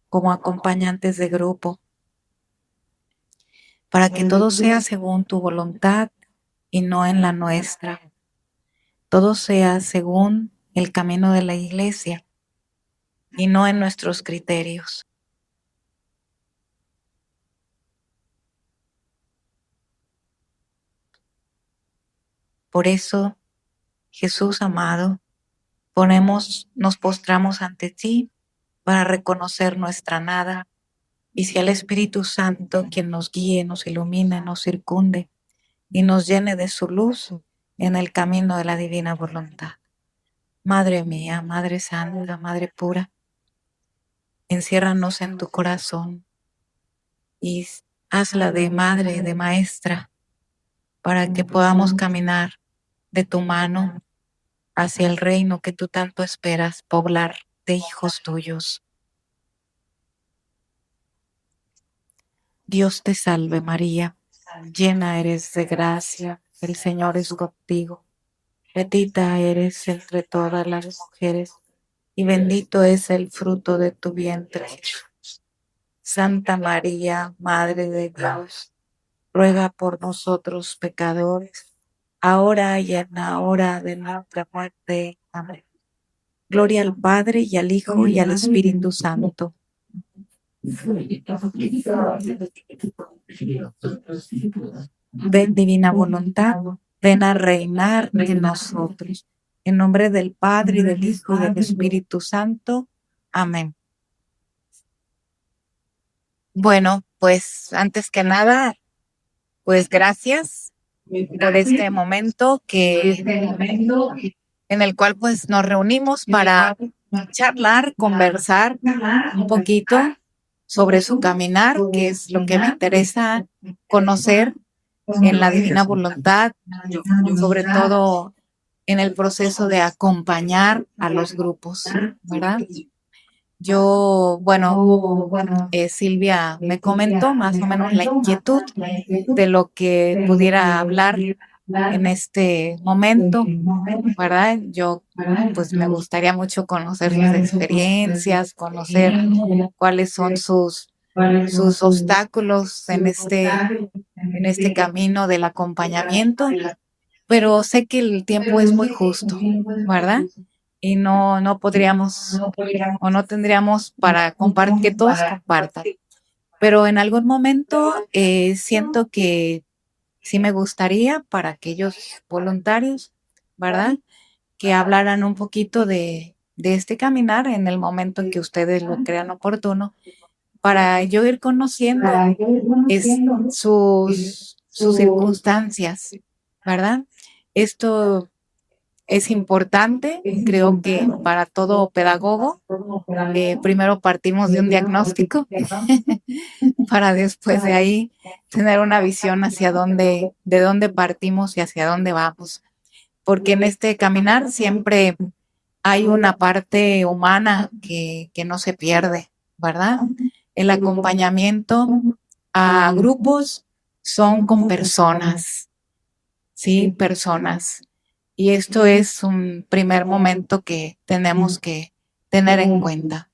como acompañantes de grupo, para que todo sea según tu voluntad y no en la nuestra. Todo sea según el camino de la Iglesia y no en nuestros criterios. Por eso, Jesús amado, nos postramos ante ti para reconocer nuestra nada y sea el Espíritu Santo quien nos guíe, nos ilumine, nos circunde y nos llene de su luz en el camino de la divina voluntad. Madre mía, Madre Santa, Madre pura, enciérranos en tu corazón y hazla de madre, de maestra, para que podamos caminar de tu mano hacia el reino que tú tanto esperas poblar de hijos tuyos. Dios te salve María, llena eres de gracia, el Señor es contigo. Bendita eres entre todas las mujeres y bendito es el fruto de tu vientre, Jesús. Santa María, Madre de Dios, ruega por nosotros pecadores, ahora y en la hora de nuestra muerte. Amén. Gloria al Padre y al Hijo y al Espíritu Santo. Ven, divina voluntad, ven a reinar en nosotros. En nombre del Padre, y del Hijo, y del Espíritu Santo. Amén. Bueno, pues antes que nada, pues gracias por este momento en el cual pues nos reunimos para charlar, conversar un poquito sobre su caminar, que es lo que me interesa conocer en la divina voluntad, sobre todo en el proceso de acompañar a los grupos, ¿verdad? Yo, bueno, Silvia me comentó más o menos la inquietud de lo que pudiera hablar en este momento, ¿verdad? Yo, pues me gustaría mucho conocer sus experiencias, conocer cuáles son sus obstáculos en este camino del acompañamiento, pero sé que el tiempo es muy justo, ¿verdad? Y no podríamos o no tendríamos para compartir, que todos compartan. Pero en algún momento siento que sí me gustaría para aquellos voluntarios, ¿verdad? Que hablaran un poquito de este caminar en el momento en que ustedes lo crean oportuno, para yo ir conociendo sus circunstancias, ¿verdad? Esto es importante, creo que para todo pedagogo, primero partimos de un diagnóstico para después de ahí tener una visión de dónde partimos y hacia dónde vamos. Porque en este caminar siempre hay una parte humana que no se pierde, ¿verdad? El acompañamiento a grupos son con personas, ¿sí? Personas. Y esto es un primer momento que tenemos que tener en cuenta.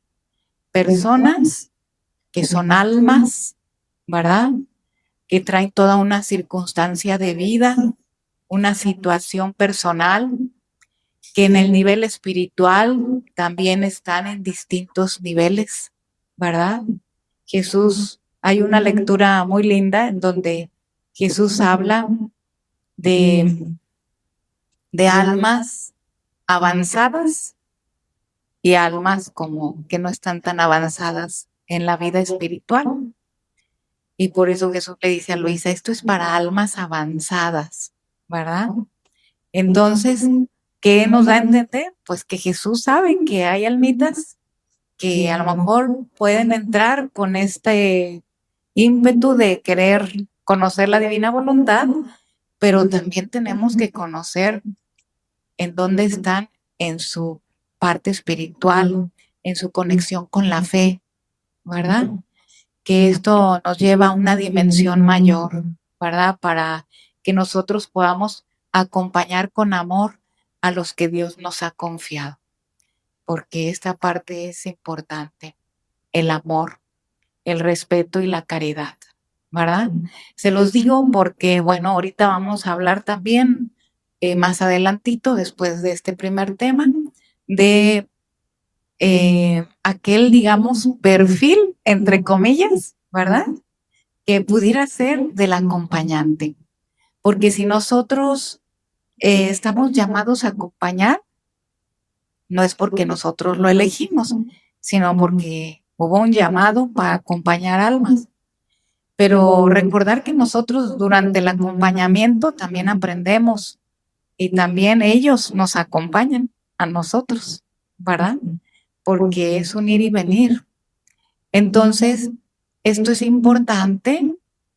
Personas que son almas, ¿verdad? Que traen toda una circunstancia de vida, una situación personal, que en el nivel espiritual también están en distintos niveles, ¿verdad? Jesús, hay una lectura muy linda en donde Jesús habla de, de almas avanzadas y almas como que no están tan avanzadas en la vida espiritual. Y por eso Jesús le dice a Luisa, esto es para almas avanzadas, ¿verdad? Entonces, ¿qué nos da a entender? Pues que Jesús sabe que hay almitas que a lo mejor pueden entrar con este ímpetu de querer conocer la divina voluntad, pero también tenemos que conocer en dónde están en su parte espiritual, en su conexión con la fe, ¿verdad? Que esto nos lleva a una dimensión mayor, ¿verdad? Para que nosotros podamos acompañar con amor a los que Dios nos ha confiado, porque esta parte es importante. el amor, el respeto y la caridad, ¿verdad? Se los digo porque, bueno, ahorita vamos a hablar también más adelantito, después de este primer tema, de aquel, digamos, perfil, entre comillas, ¿verdad? Que pudiera ser del acompañante. Porque si nosotros estamos llamados a acompañar, no es porque nosotros lo elegimos, sino porque hubo un llamado para acompañar almas. Pero recordar que nosotros durante el acompañamiento también aprendemos y también ellos nos acompañan a nosotros, ¿verdad? Porque es un ir y venir. Entonces, esto es importante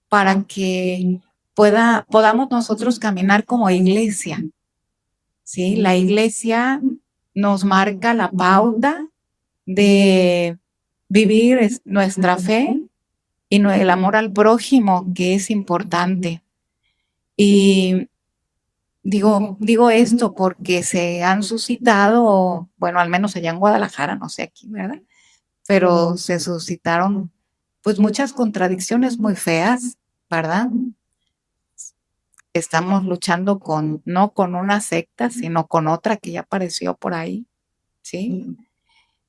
para que podamos nosotros caminar como iglesia, ¿sí? La iglesia nos marca la pauta de vivir nuestra fe y el amor al prójimo, que es importante. Y digo esto porque se han suscitado, bueno, al menos allá en Guadalajara, no sé aquí, ¿verdad? Pero se suscitaron pues muchas contradicciones muy feas, ¿verdad? Estamos luchando no con una secta, sino con otra que ya apareció por ahí, ¿sí?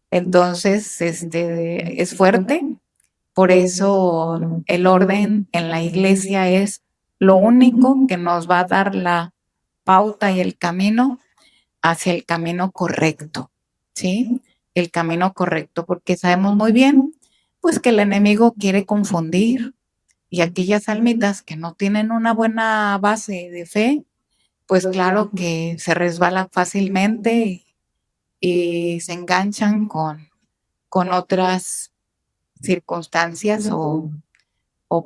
Entonces, es fuerte. Por eso el orden en la iglesia es lo único que nos va a dar la pauta y el camino hacia el camino correcto, ¿sí? El camino correcto, porque sabemos muy bien, pues, que el enemigo quiere confundir, y aquellas almitas que no tienen una buena base de fe, pues claro que se resbalan fácilmente y se enganchan con otras circunstancias o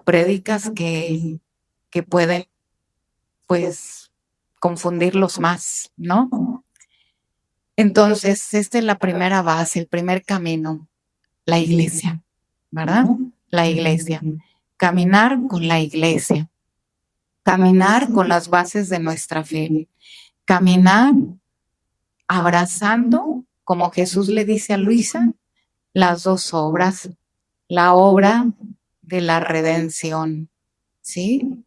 prédicas que pueden, pues, confundirlos más, ¿no? Entonces, esta es la primera base, el primer camino, la iglesia, ¿verdad? La iglesia. Caminar con la iglesia. Caminar con las bases de nuestra fe. Caminar abrazando, como Jesús le dice a Luisa, las dos obras. La obra de la redención, ¿sí?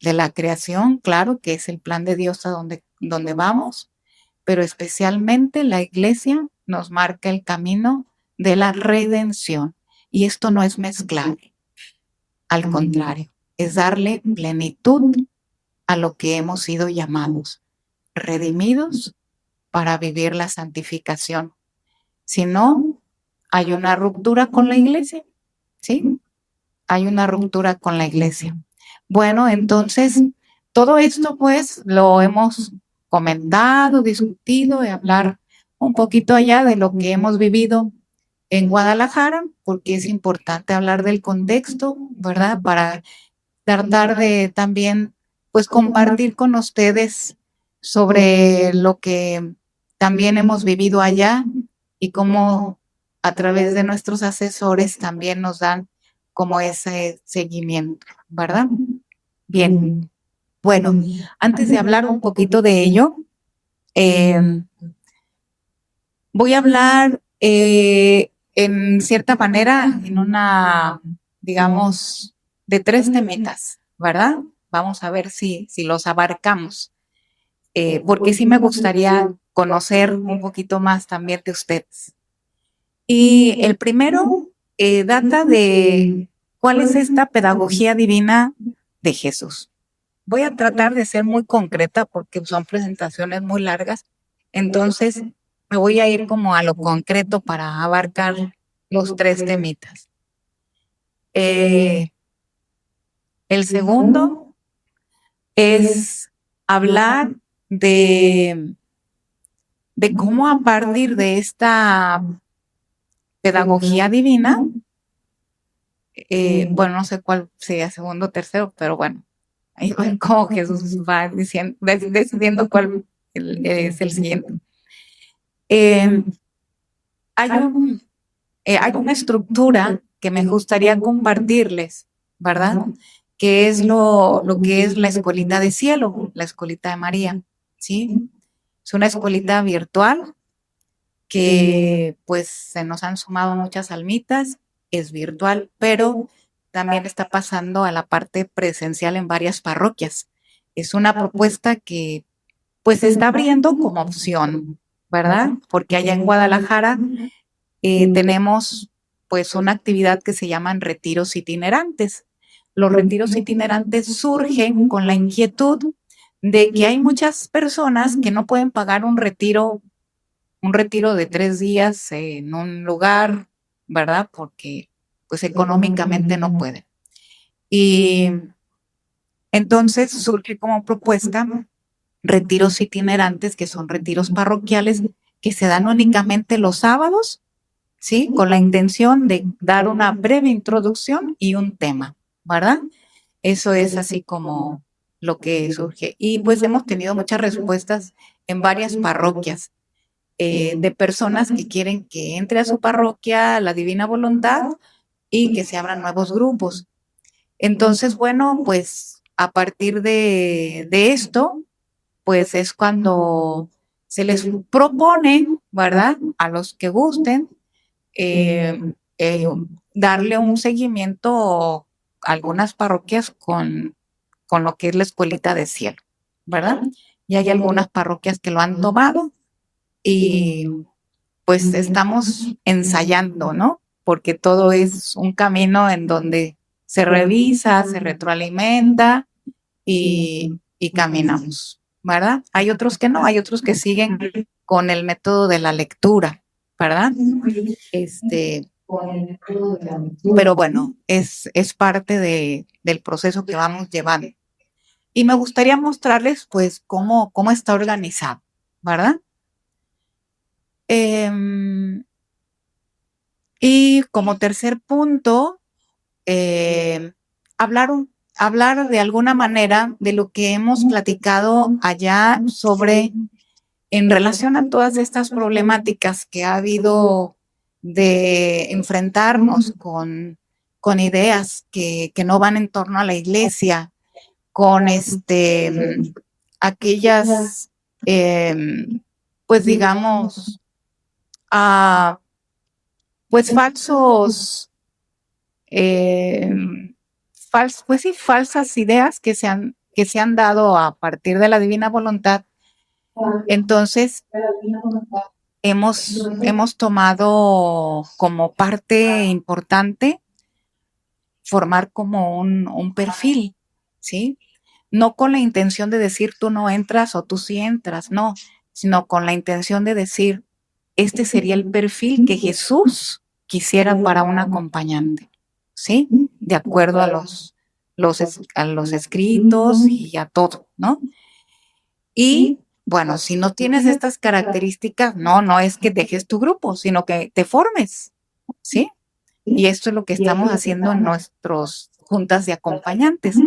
De la creación, claro, que es el plan de Dios a donde vamos, pero especialmente la iglesia nos marca el camino de la redención. Y esto no es mezclar, al contrario, es darle plenitud a lo que hemos sido llamados, redimidos para vivir la santificación. Si no, hay una ruptura con la iglesia, ¿sí? Hay una ruptura con la iglesia. Bueno, entonces, todo esto pues lo hemos comentado, discutido y hablar un poquito allá de lo que hemos vivido en Guadalajara, porque es importante hablar del contexto, ¿verdad? Para tratar de también pues compartir con ustedes sobre lo que también hemos vivido allá y cómo a través de nuestros asesores también nos dan como ese seguimiento, ¿verdad? Bien, bueno, antes de hablar un poquito de ello, voy a hablar en cierta manera, en una, digamos, de tres temitas, ¿verdad? Vamos a ver si los abarcamos, porque sí me gustaría conocer un poquito más también de ustedes. Y el primero data de cuál es esta pedagogía divina de Jesús. Voy a tratar de ser muy concreta porque son presentaciones muy largas, entonces me voy a ir como a lo concreto para abarcar los tres temitas. El segundo es hablar de cómo a partir de esta pedagogía divina, bueno, no sé cuál sería segundo o tercero, pero bueno, ahí va como Jesús va diciendo, decidiendo cuál es el siguiente. Hay una estructura que me gustaría compartirles, ¿verdad? Que es lo que es la escuelita de cielo, la escuelita de María, ¿sí? Es una escuelita virtual que pues se nos han sumado muchas almitas es virtual, pero también está pasando a la parte presencial en varias parroquias. Es una propuesta que pues se está abriendo como opción, ¿verdad? Porque allá en Guadalajara tenemos pues una actividad que se llaman retiros itinerantes. Los retiros itinerantes surgen con la inquietud de que hay muchas personas que no pueden pagar un retiro de 3 días en un lugar, ¿verdad? Porque pues económicamente no pueden. Y entonces surge como propuesta retiros itinerantes, que son retiros parroquiales que se dan únicamente los sábados, ¿sí? Con la intención de dar una breve introducción y un tema, ¿verdad? Eso es así como lo que surge. Y pues hemos tenido muchas respuestas en varias parroquias de personas que quieren que entre a su parroquia la divina voluntad y que se abran nuevos grupos. Entonces, bueno, pues a partir de esto, pues es cuando se les propone, ¿verdad? A los que gusten, eh, eh, darle un seguimiento a algunas parroquias con lo que es la escuelita de cielo, ¿verdad? Y hay algunas parroquias que lo han tomado y pues estamos ensayando, ¿no? Porque todo es un camino en donde se revisa, se retroalimenta y caminamos, ¿verdad? Hay otros que no, hay otros que siguen con el método de la lectura, ¿verdad? Pero bueno, es parte del proceso que vamos llevando. Y me gustaría mostrarles, pues, cómo está organizado, ¿verdad? Em, y como tercer punto, eh, hablar, hablar de alguna manera de lo que hemos platicado allá sobre, en relación a todas estas problemáticas que ha habido de enfrentarnos con ideas que no van en torno a la iglesia, con aquellas, pues digamos, ah, pues falsos, eh, pues sí, falsas ideas que se han dado a partir de la divina voluntad. Entonces, hemos tomado como parte importante formar como un perfil, ¿sí? No con la intención de decir tú no entras o tú sí entras, no, sino con la intención de decir, este sería el perfil que Jesús quisiera para un acompañante, ¿sí? De acuerdo a a los escritos y a todo, ¿no? Y bueno, si no tienes estas características, no es que dejes tu grupo, sino que te formes, ¿sí? Y esto es lo que estamos haciendo en nuestras juntas de acompañantes,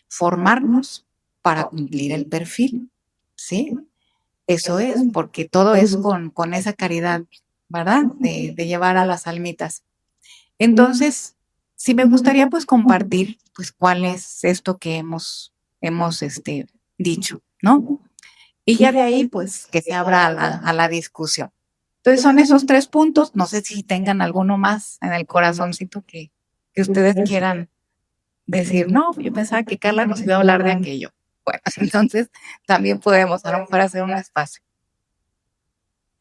formarnos para cumplir el perfil, ¿sí? Eso es, porque todo es con esa caridad, ¿verdad? De llevar a las almitas. Entonces, sí me gustaría pues compartir pues cuál es esto que hemos dicho, ¿no? Y ya de ahí pues que se abra a la discusión. Entonces son esos 3 puntos, no sé si tengan alguno más en el corazoncito que ustedes quieran decir, no, yo pensaba que Carla nos iba a hablar de aquello. Bueno, entonces también podemos a lo mejor hacer un espacio.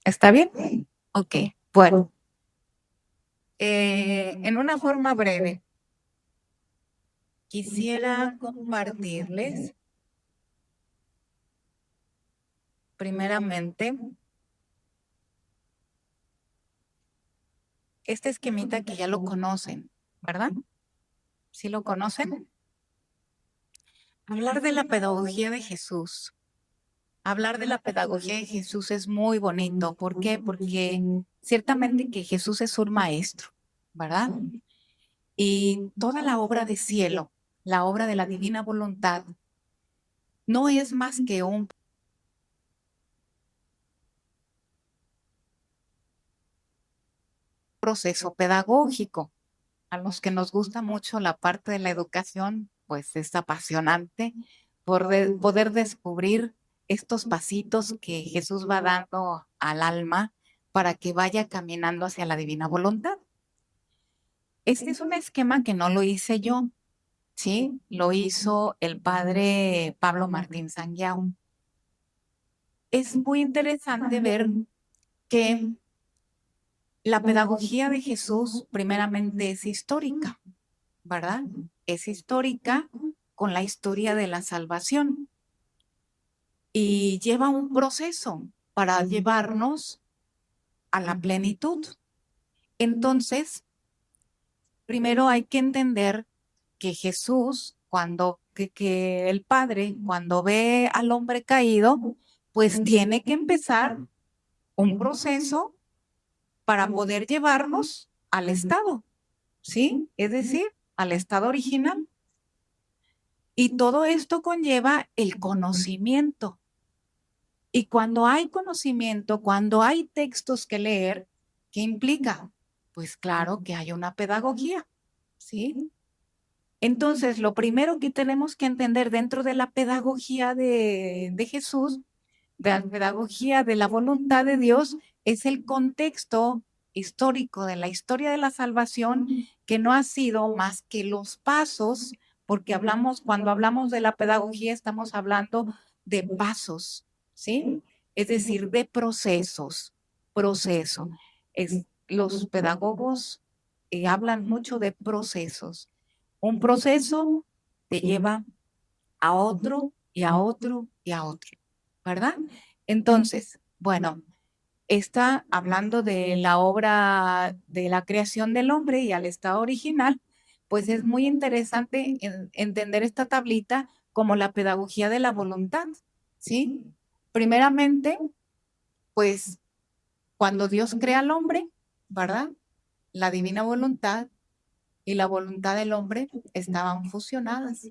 ¿Está bien? Ok, bueno. En una forma breve, quisiera compartirles, primeramente, este esquemita que ya lo conocen, ¿verdad? ¿Sí lo conocen? Hablar de la pedagogía de Jesús. Hablar de la pedagogía de Jesús es muy bonito. ¿Por qué? Porque ciertamente que Jesús es un maestro, ¿verdad? Y toda la obra de cielo, la obra de la divina voluntad, no es más que un proceso pedagógico. A los que nos gusta mucho la parte de la educación, pues es apasionante poder descubrir estos pasitos que Jesús va dando al alma para que vaya caminando hacia la divina voluntad. Este es un esquema que no lo hice yo, ¿sí? Lo hizo el padre Pablo Martín Sanguiao. Es muy interesante ver que la pedagogía de Jesús primeramente es histórica, ¿verdad? Es histórica con la historia de la salvación y lleva un proceso para llevarnos a la plenitud. Entonces, primero hay que entender que Jesús, que el Padre, cuando ve al hombre caído, pues tiene que empezar un proceso para poder llevarnos al estado, ¿sí? Es decir, al estado original. Y todo esto conlleva el conocimiento. Y cuando hay conocimiento, cuando hay textos que leer, ¿qué implica? Pues claro que hay una pedagogía, ¿sí? Entonces, lo primero que tenemos que entender dentro de la pedagogía de Jesús, de la pedagogía de la voluntad de Dios, es el contexto histórico de la historia de la salvación, que no ha sido más que los pasos, porque cuando hablamos de la pedagogía, estamos hablando de pasos, ¿sí? Es decir, de proceso. Los pedagogos hablan mucho de procesos. Un proceso te lleva a otro y a otro y a otro, ¿verdad? Entonces, bueno, está hablando de la obra de la creación del hombre y al estado original, pues es muy interesante entender esta tablita como la pedagogía de la voluntad, ¿sí? Primeramente, pues cuando Dios crea al hombre, ¿verdad? La divina voluntad y la voluntad del hombre estaban fusionadas.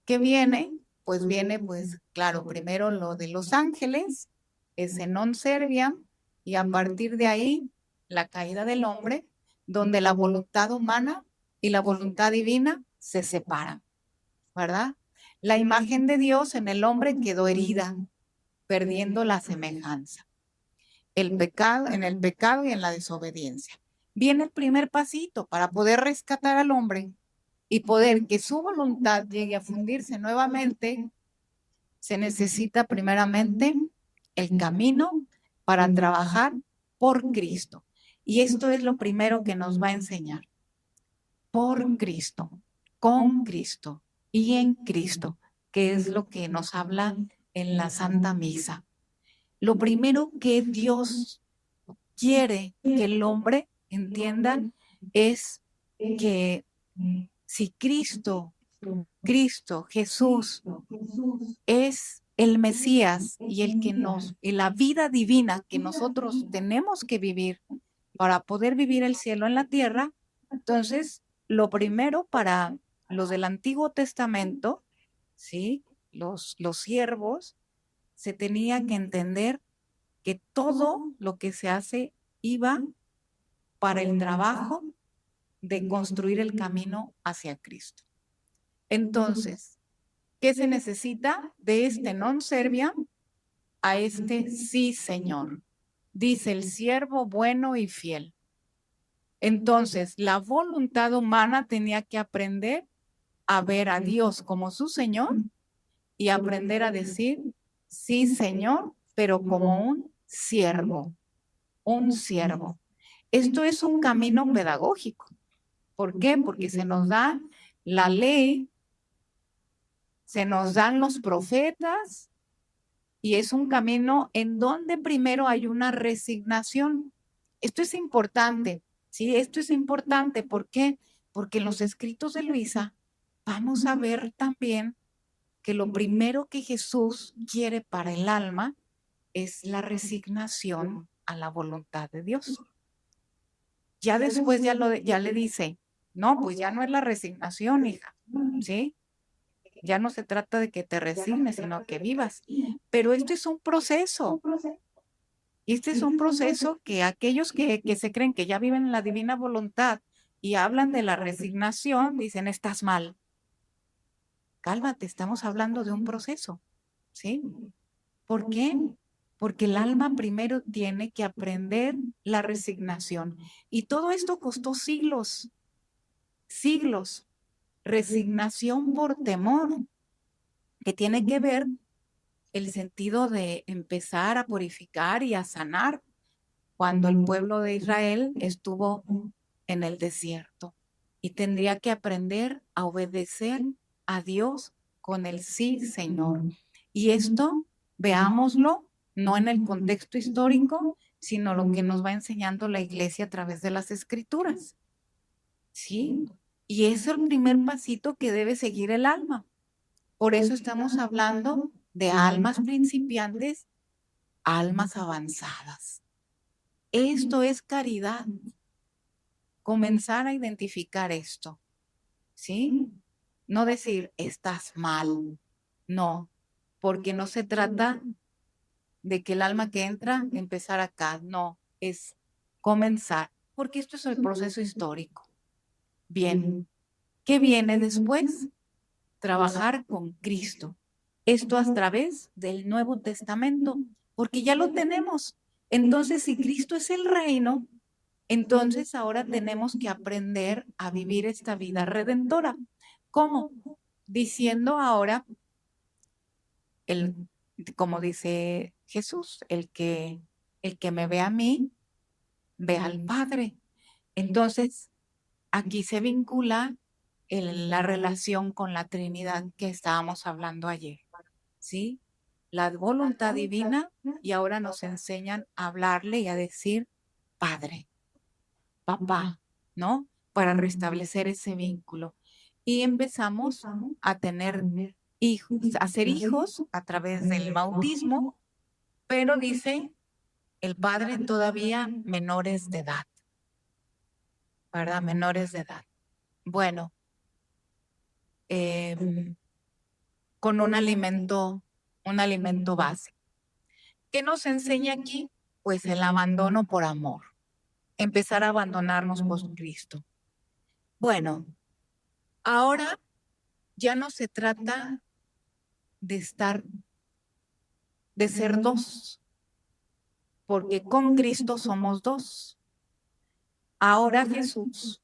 ¿Qué viene? Pues viene, pues claro, primero lo de los ángeles, ese non serviam, y a partir de ahí la caída del hombre, donde la voluntad humana y la voluntad divina se separan, ¿verdad? La imagen de Dios en el hombre quedó herida, perdiendo la semejanza. En el pecado y en la desobediencia. Viene el primer pasito para poder rescatar al hombre y poder que su voluntad llegue a fundirse nuevamente. Se necesita primeramente el camino para trabajar por Cristo. Y esto es lo primero que nos va a enseñar. Por Cristo, con Cristo y en Cristo, que es lo que nos habla en la Santa Misa. Lo primero que Dios quiere que el hombre entienda es que si Cristo, Jesús, es el Mesías y la vida divina que nosotros tenemos que vivir para poder vivir el cielo en la tierra, entonces lo primero para los del Antiguo Testamento, ¿sí? Los siervos, se tenía que entender que todo lo que se hace iba para el trabajo de construir el camino hacia Cristo. Entonces, ¿qué se necesita de este non serviam a este sí, Señor? Dice el siervo bueno y fiel. Entonces, la voluntad humana tenía que aprender a ver a Dios como su Señor y aprender a decir, sí, Señor, pero como un siervo, un siervo. Esto es un camino pedagógico. ¿Por qué? Porque se nos da la ley, se nos dan los profetas y es un camino en donde primero hay una resignación. Esto es importante, ¿sí? Esto es importante. ¿Por qué? Porque en los escritos de Luisa vamos a ver también que lo primero que Jesús quiere para el alma es la resignación a la voluntad de Dios. Ya después ya le dice, no, pues ya no es la resignación, hija, ¿sí? Ya no se trata de que te resignes, sino que vivas. Pero este es un proceso. Este es un proceso que aquellos que se creen que ya viven en la divina voluntad y hablan de la resignación, dicen, estás mal. Cálmate, estamos hablando de un proceso, ¿sí? ¿Por qué? Porque el alma primero tiene que aprender la resignación. Y todo esto costó siglos. siglos. Resignación por temor, que tiene que ver el sentido de empezar a purificar y a sanar cuando el pueblo de Israel estuvo en el desierto y tendría que aprender a obedecer a Dios con el sí, Señor. Y esto, veámoslo, no en el contexto histórico, sino lo que nos va enseñando la iglesia a través de las escrituras. ¿Sí? Y es el primer pasito que debe seguir el alma. Por eso estamos hablando de almas principiantes, almas avanzadas. Esto es caridad. Comenzar a identificar esto, ¿sí? No decir, estás mal. No, porque no se trata de que el alma que entra, empezar acá. No, es comenzar, porque esto es el proceso histórico. Bien, ¿qué viene después? Trabajar con Cristo. Esto a través del Nuevo Testamento, porque ya lo tenemos. Entonces, si Cristo es el reino, entonces ahora tenemos que aprender a vivir esta vida redentora. ¿Cómo? Diciendo ahora, el, como dice Jesús, el que me ve a mí, ve al Padre. Entonces, aquí se vincula la relación con la Trinidad que estábamos hablando ayer, ¿sí? La voluntad divina y ahora nos enseñan a hablarle y a decir Padre, Papá, ¿no? Para restablecer ese vínculo. Y empezamos a tener hijos, a ser hijos a través del bautismo, pero dice el Padre todavía menores de edad, ¿verdad? Menores de edad. Bueno, em, con un alimento base. ¿Qué nos enseña aquí? Pues el abandono por amor, empezar a abandonarnos por Cristo. Bueno, ahora ya no se trata de ser dos, porque con Cristo somos dos. Ahora Jesús,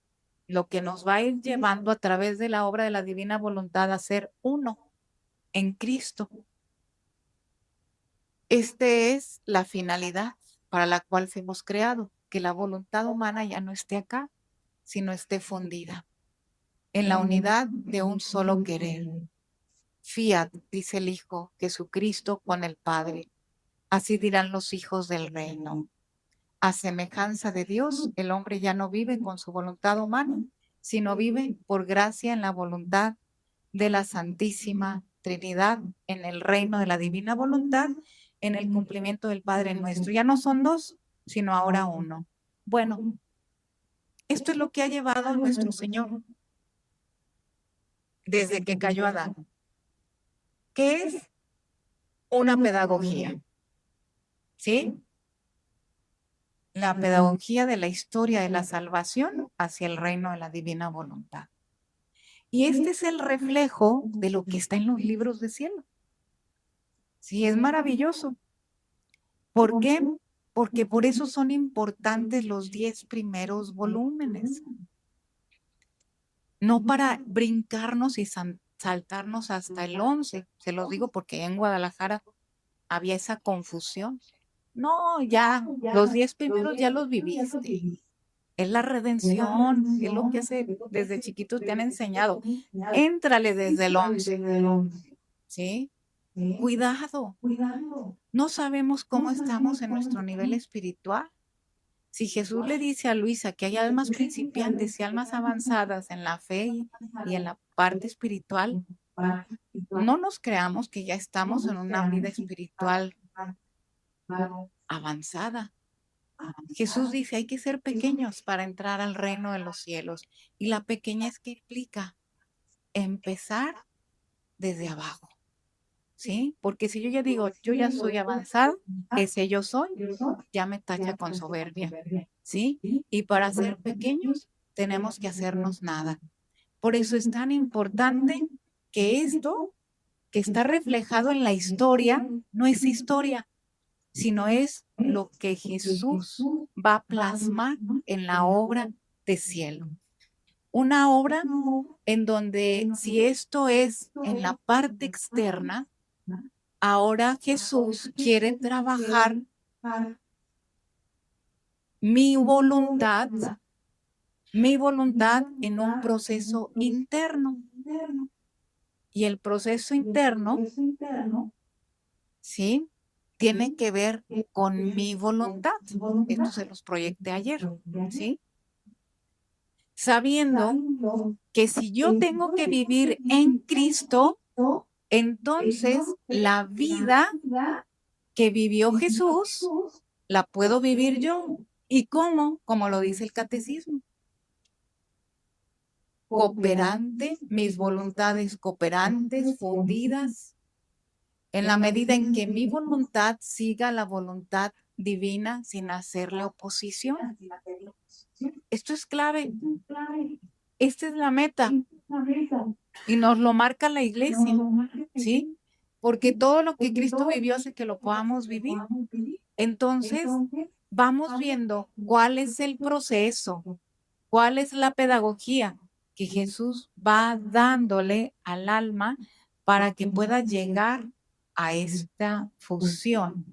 lo que nos va a ir llevando a través de la obra de la divina voluntad a ser uno en Cristo. Esta es la finalidad para la cual fuimos creados, que la voluntad humana ya no esté acá, sino esté fundida en la unidad de un solo querer. Fiat, dice el Hijo, Jesucristo con el Padre. Así dirán los hijos del reino. A semejanza de Dios, el hombre ya no vive con su voluntad humana, sino vive por gracia en la voluntad de la Santísima Trinidad, en el reino de la divina voluntad, en el cumplimiento del Padre nuestro. Ya no son dos, sino ahora uno. Bueno, esto es lo que ha llevado a nuestro Señor desde que cayó Adán, que es una pedagogía, ¿sí? La pedagogía de la historia de la salvación hacia el reino de la divina voluntad. Y este es el reflejo de lo que está en los libros de cielo. Sí, es maravilloso. ¿Por qué? Porque por eso son importantes los 10 primeros volúmenes. No para brincarnos y saltarnos hasta el 11. Se los digo porque en Guadalajara había esa confusión. No, ya, los 10 primeros ya los viviste. Es la redención, es lo que hace desde chiquitos te han enseñado. Éntrale desde el 11, ¿sí? Cuidado, no sabemos cómo estamos en nuestro nivel espiritual. Si Jesús le dice a Luisa que hay almas principiantes y almas avanzadas en la fe y en la parte espiritual, no nos creamos que ya estamos en una vida espiritual avanzada. Jesús dice, hay que ser pequeños para entrar al reino de los cielos. Y la pequeñez que implica empezar desde abajo, ¿sí? Porque si yo ya digo, yo ya soy avanzado, ese yo soy, ya me tacha con soberbia, ¿sí? Y para ser pequeños tenemos que hacernos nada. Por eso es tan importante que esto que está reflejado en la historia no es historia, sino es lo que Jesús va a plasmar en la obra de cielo. una obra en donde si esto es en la parte externa, ahora Jesús quiere trabajar mi voluntad en un proceso interno. Y el proceso interno, ¿sí? Tiene que ver con mi voluntad. Esto se los proyecté ayer, ¿sí? Sabiendo que si yo tengo que vivir en Cristo, entonces la vida que vivió Jesús la puedo vivir yo. ¿Y cómo? Como lo dice el catecismo. Cooperante, mis voluntades cooperantes, fundidas, en la medida en que mi voluntad siga la voluntad divina sin hacerle oposición. Esto es clave. Esta es la meta. Y nos lo marca la iglesia, ¿sí? Porque todo lo que Cristo vivió hace que lo podamos vivir. Entonces, vamos viendo cuál es el proceso, cuál es la pedagogía que Jesús va dándole al alma para que pueda llegar a esta fusión,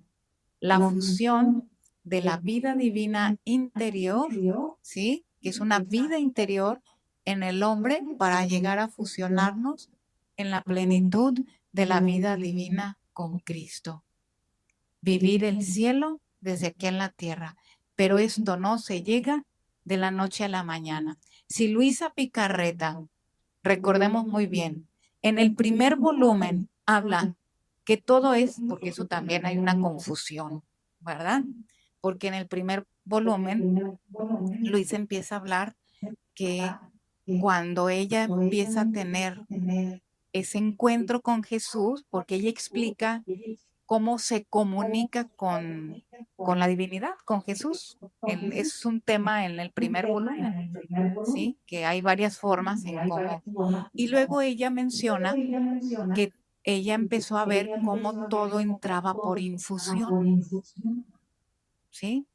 la fusión de la vida divina interior, ¿sí? Que es una vida interior en el hombre para llegar a fusionarnos en la plenitud de la vida divina con Cristo. Vivir el cielo desde aquí en la tierra, pero esto no se llega de la noche a la mañana. Si Luisa Picarreta, recordemos muy bien, en el primer volumen habla que todo es, porque eso también hay una confusión, ¿verdad? Porque en el primer volumen Luisa empieza a hablar que cuando ella empieza a tener ese encuentro con Jesús, porque ella explica cómo se comunica con la divinidad, con Jesús. Es un tema en el primer volumen, ¿sí? Que hay varias formas en cómo. Y luego ella menciona que ella empezó a ver cómo todo entraba por infusión, ¿sí?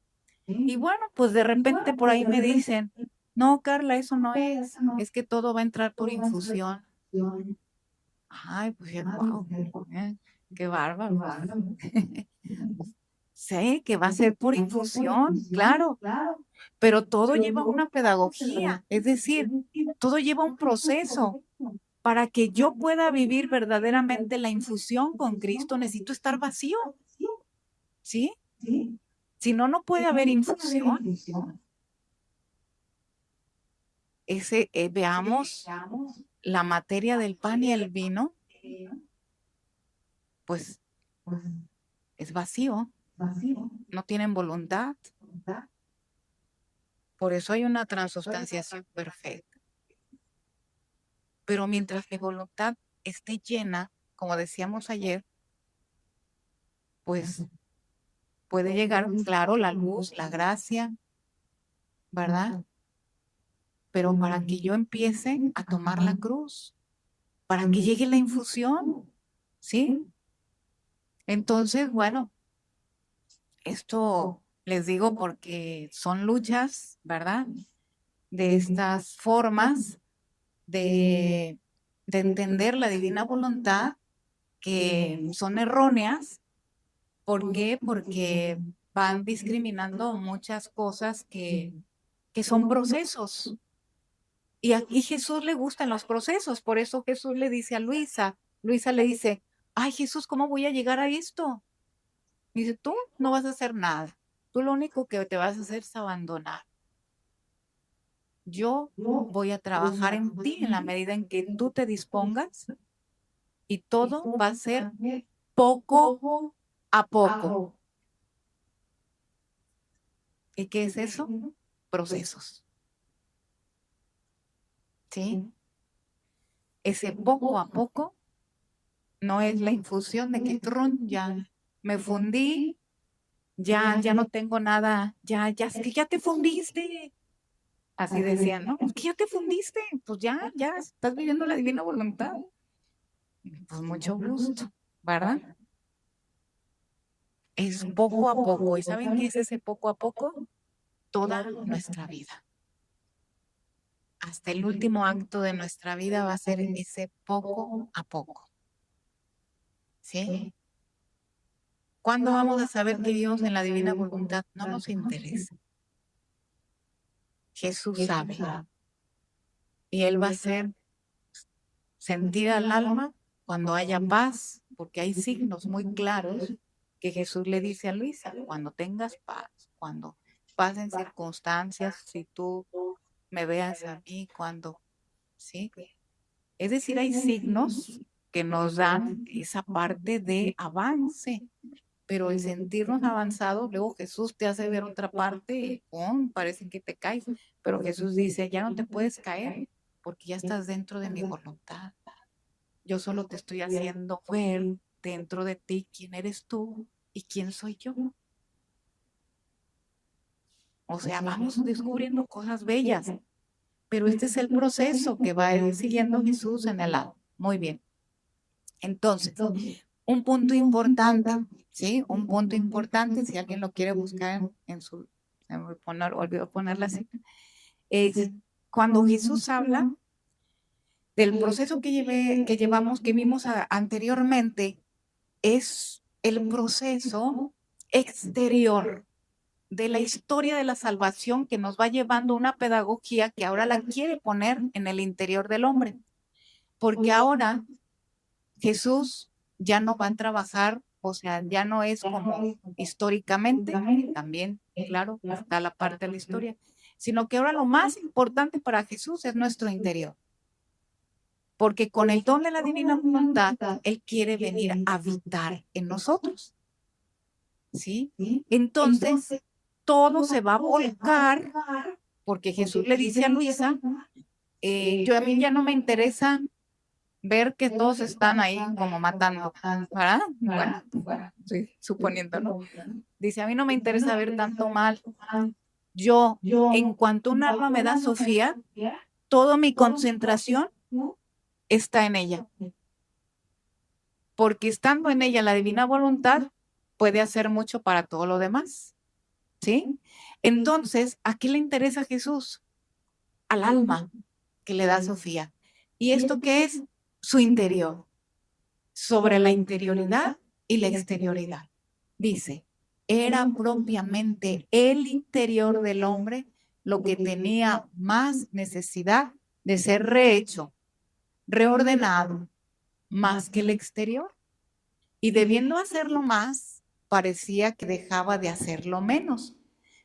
Y bueno, pues de repente por ahí me dicen, no, Carla, eso no es que todo va a entrar por infusión. Ay, pues wow, qué bárbaro. Sé que va a ser por infusión, claro, pero todo lleva una pedagogía, es decir, todo lleva un proceso. Para que yo pueda vivir verdaderamente la infusión con Cristo, necesito estar vacío, ¿sí? Si no, no puede haber infusión. Veamos la materia del pan y el vino, pues es vacío, no tienen voluntad. Por eso hay una transubstanciación perfecta. Pero mientras mi voluntad esté llena, como decíamos ayer, pues puede llegar, claro, la luz, la gracia, ¿verdad? Pero para que yo empiece a tomar la cruz, para que llegue la infusión, ¿sí? Entonces, bueno, esto les digo porque son luchas, ¿verdad? De estas formas de, de entender la divina voluntad que son erróneas. ¿Por qué? Porque van discriminando muchas cosas que son procesos. Y aquí Jesús le gustan los procesos, por eso Jesús le dice a Luisa, Luisa le dice, ay Jesús, ¿cómo voy a llegar a esto? Dice, tú no vas a hacer nada, tú lo único que te vas a hacer es abandonar. Yo voy a trabajar en ti en la medida en que tú te dispongas y todo va a ser poco a poco. ¿Y qué es eso? Procesos. ¿Sí? Ese poco a poco no es la infusión de que tron, ya me fundí, ya no tengo nada, es que ya te fundiste. Así decían, ¿no? Es que ya te fundiste, pues ya estás viviendo la divina voluntad. Pues mucho gusto, ¿verdad? Es poco a poco. ¿Y saben qué es ese poco a poco? Toda nuestra vida. hasta el último acto de nuestra vida va a ser ese poco a poco, ¿sí? ¿Cuándo vamos a saber que vivimos en la divina voluntad? No nos interesa. Jesús sabe. Y Él va a hacer sentir al alma cuando haya paz, porque hay signos muy claros que Jesús le dice a Luisa, cuando tengas paz, cuando pasen circunstancias, si tú me veas a mí, cuando, ¿sí? Es decir, hay signos que nos dan esa parte de avance, pero el sentirnos avanzados, luego Jesús te hace ver otra parte y ¡pum! Parece que te caes, pero Jesús dice, ya no te puedes caer porque ya estás dentro de mi voluntad. Yo solo te estoy haciendo ver dentro de ti quién eres tú y quién soy yo. O sea, vamos descubriendo cosas bellas, pero este es el proceso que va a ir siguiendo Jesús en el lado. Muy bien. Entonces, un punto importante, ¿sí? Un punto importante, si alguien lo quiere buscar en su, se me olvidó ponerla así, es cuando Jesús habla del proceso que llevamos, que vimos anteriormente, es el proceso exterior de la historia de la salvación que nos va llevando una pedagogía que ahora la quiere poner en el interior del hombre. Porque ahora Jesús ya no va a trabajar, o sea, ya no es como históricamente, también, claro, está la parte de la historia, sino que ahora lo más importante para Jesús es nuestro interior. Porque con el don de la divina voluntad, Él quiere venir a habitar en nosotros. ¿Sí? Entonces, todo se va a volcar, porque Jesús le dice a Luisa, a mí ya no me interesa ver que todos están ahí como matando, ¿verdad? Bueno, sí, suponiendo, ¿no? Dice, a mí no me interesa ver tanto mal. Yo, en cuanto un alma me da Sofía, toda mi concentración está en ella. Porque estando en ella la divina voluntad, puede hacer mucho para todo lo demás. ¿Sí? Entonces, ¿a qué le interesa a Jesús? Al alma que le da Sofía. ¿Y esto qué es? Su interior. Sobre la interioridad y la exterioridad. Dice, era propiamente el interior del hombre lo que tenía más necesidad de ser rehecho, reordenado, más que el exterior. Y debiendo hacerlo más, parecía que dejaba de hacerlo menos,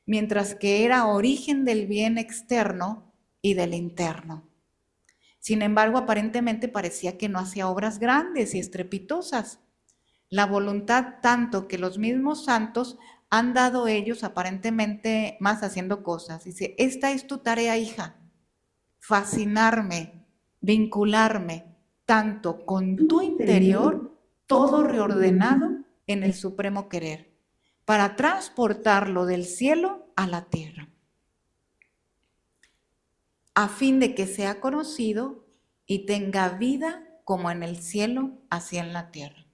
mientras que era origen del bien externo y del interno. Sin embargo, aparentemente parecía que no hacía obras grandes y estrepitosas. La voluntad tanto que los mismos santos han dado ellos aparentemente más haciendo cosas. Dice, esta es tu tarea, hija, fascinarme, vincularme tanto con tu interior, todo reordenado en el supremo querer, para transportarlo del cielo a la tierra, a fin de que sea conocido y tenga vida como en el cielo, así en la tierra.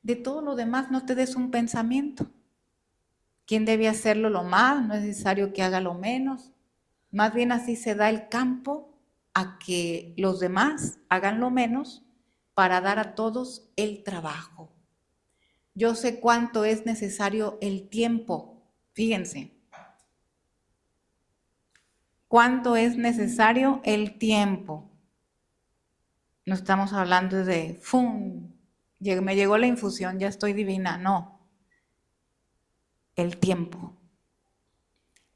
De todo lo demás no te des un pensamiento. ¿Quién debe hacerlo lo más? No es necesario que haga lo menos. Más bien así se da el campo a que los demás hagan lo menos para dar a todos el trabajo. Yo sé cuánto es necesario el tiempo. Fíjense, cuánto es necesario el tiempo. No estamos hablando de, ¡fum! Me llegó la infusión, ya estoy divina. No, el tiempo,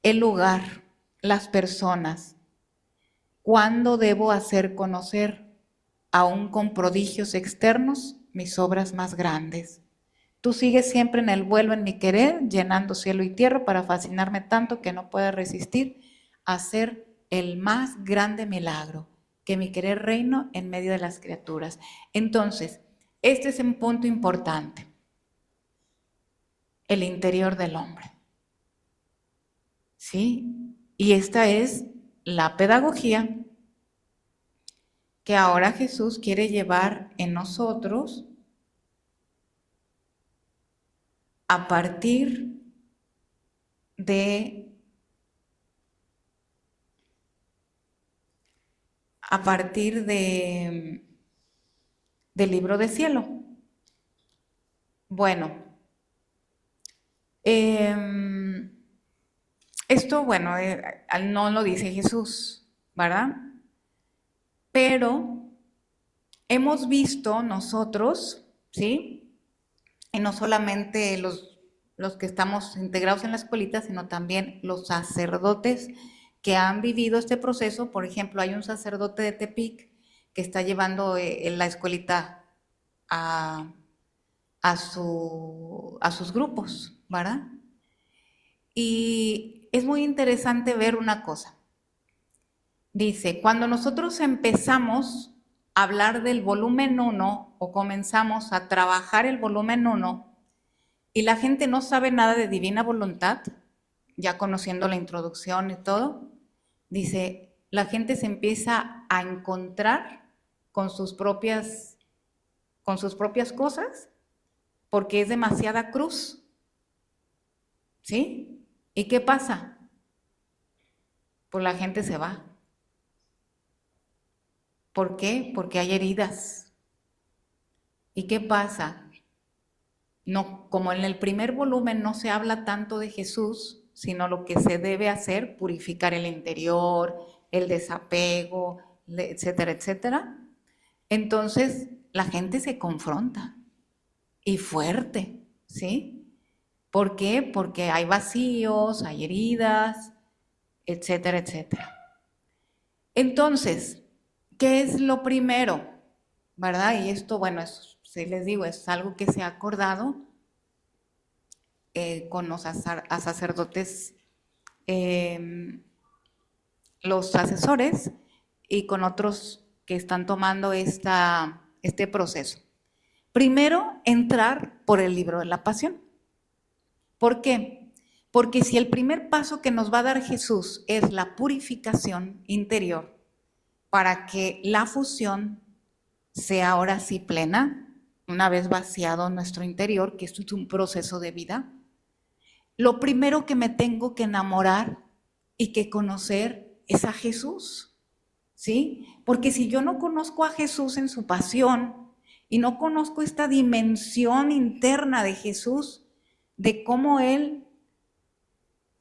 el lugar, las personas. ¿Cuándo debo hacer conocer, aún con prodigios externos, mis obras más grandes? Tú sigues siempre en el vuelo en mi querer, llenando cielo y tierra para fascinarme tanto que no pueda resistir a hacer el más grande milagro, que mi querer reino en medio de las criaturas. Entonces, este es un punto importante, el interior del hombre. ¿Sí? Y esta es la pedagogía que ahora Jesús quiere llevar en nosotros a partir de a partir del libro de cielo. Bueno, esto, bueno, no lo dice Jesús, ¿verdad? Pero hemos visto nosotros, ¿sí? Y no solamente los que estamos integrados en la escuelita, sino también los sacerdotes que han vivido este proceso. Por ejemplo, hay un sacerdote de Tepic que está llevando la escuelita a, a sus grupos, ¿verdad? Y es muy interesante ver una cosa. Dice, cuando nosotros empezamos a hablar del volumen 1 o comenzamos a trabajar el volumen 1 y la gente no sabe nada de divina voluntad, ya conociendo la introducción y todo, dice, la gente se empieza a encontrar con sus propias cosas porque es demasiada cruz. ¿Sí? ¿Y qué pasa? Pues la gente se va. ¿Por qué? Porque hay heridas. ¿Y qué pasa? No, como en el primer volumen no se habla tanto de Jesús, sino lo que se debe hacer, purificar el interior, el desapego, etcétera, etcétera. Entonces la gente se confronta y fuerte, ¿sí? ¿Por qué? Porque hay vacíos, hay heridas, etcétera, etcétera. Entonces, ¿qué es lo primero? ¿Verdad? Y esto, bueno, si les digo, es algo que se ha acordado con los sacerdotes, los asesores y con otros que están tomando este proceso. Primero, entrar por el libro de la pasión. ¿Por qué? Porque si el primer paso que nos va a dar Jesús es la purificación interior, para que la fusión sea ahora sí plena, una vez vaciado nuestro interior, que esto es un proceso de vida, lo primero que me tengo que enamorar y que conocer es a Jesús, ¿sí? Porque si yo no conozco a Jesús en su pasión y no conozco esta dimensión interna de Jesús, de cómo Él,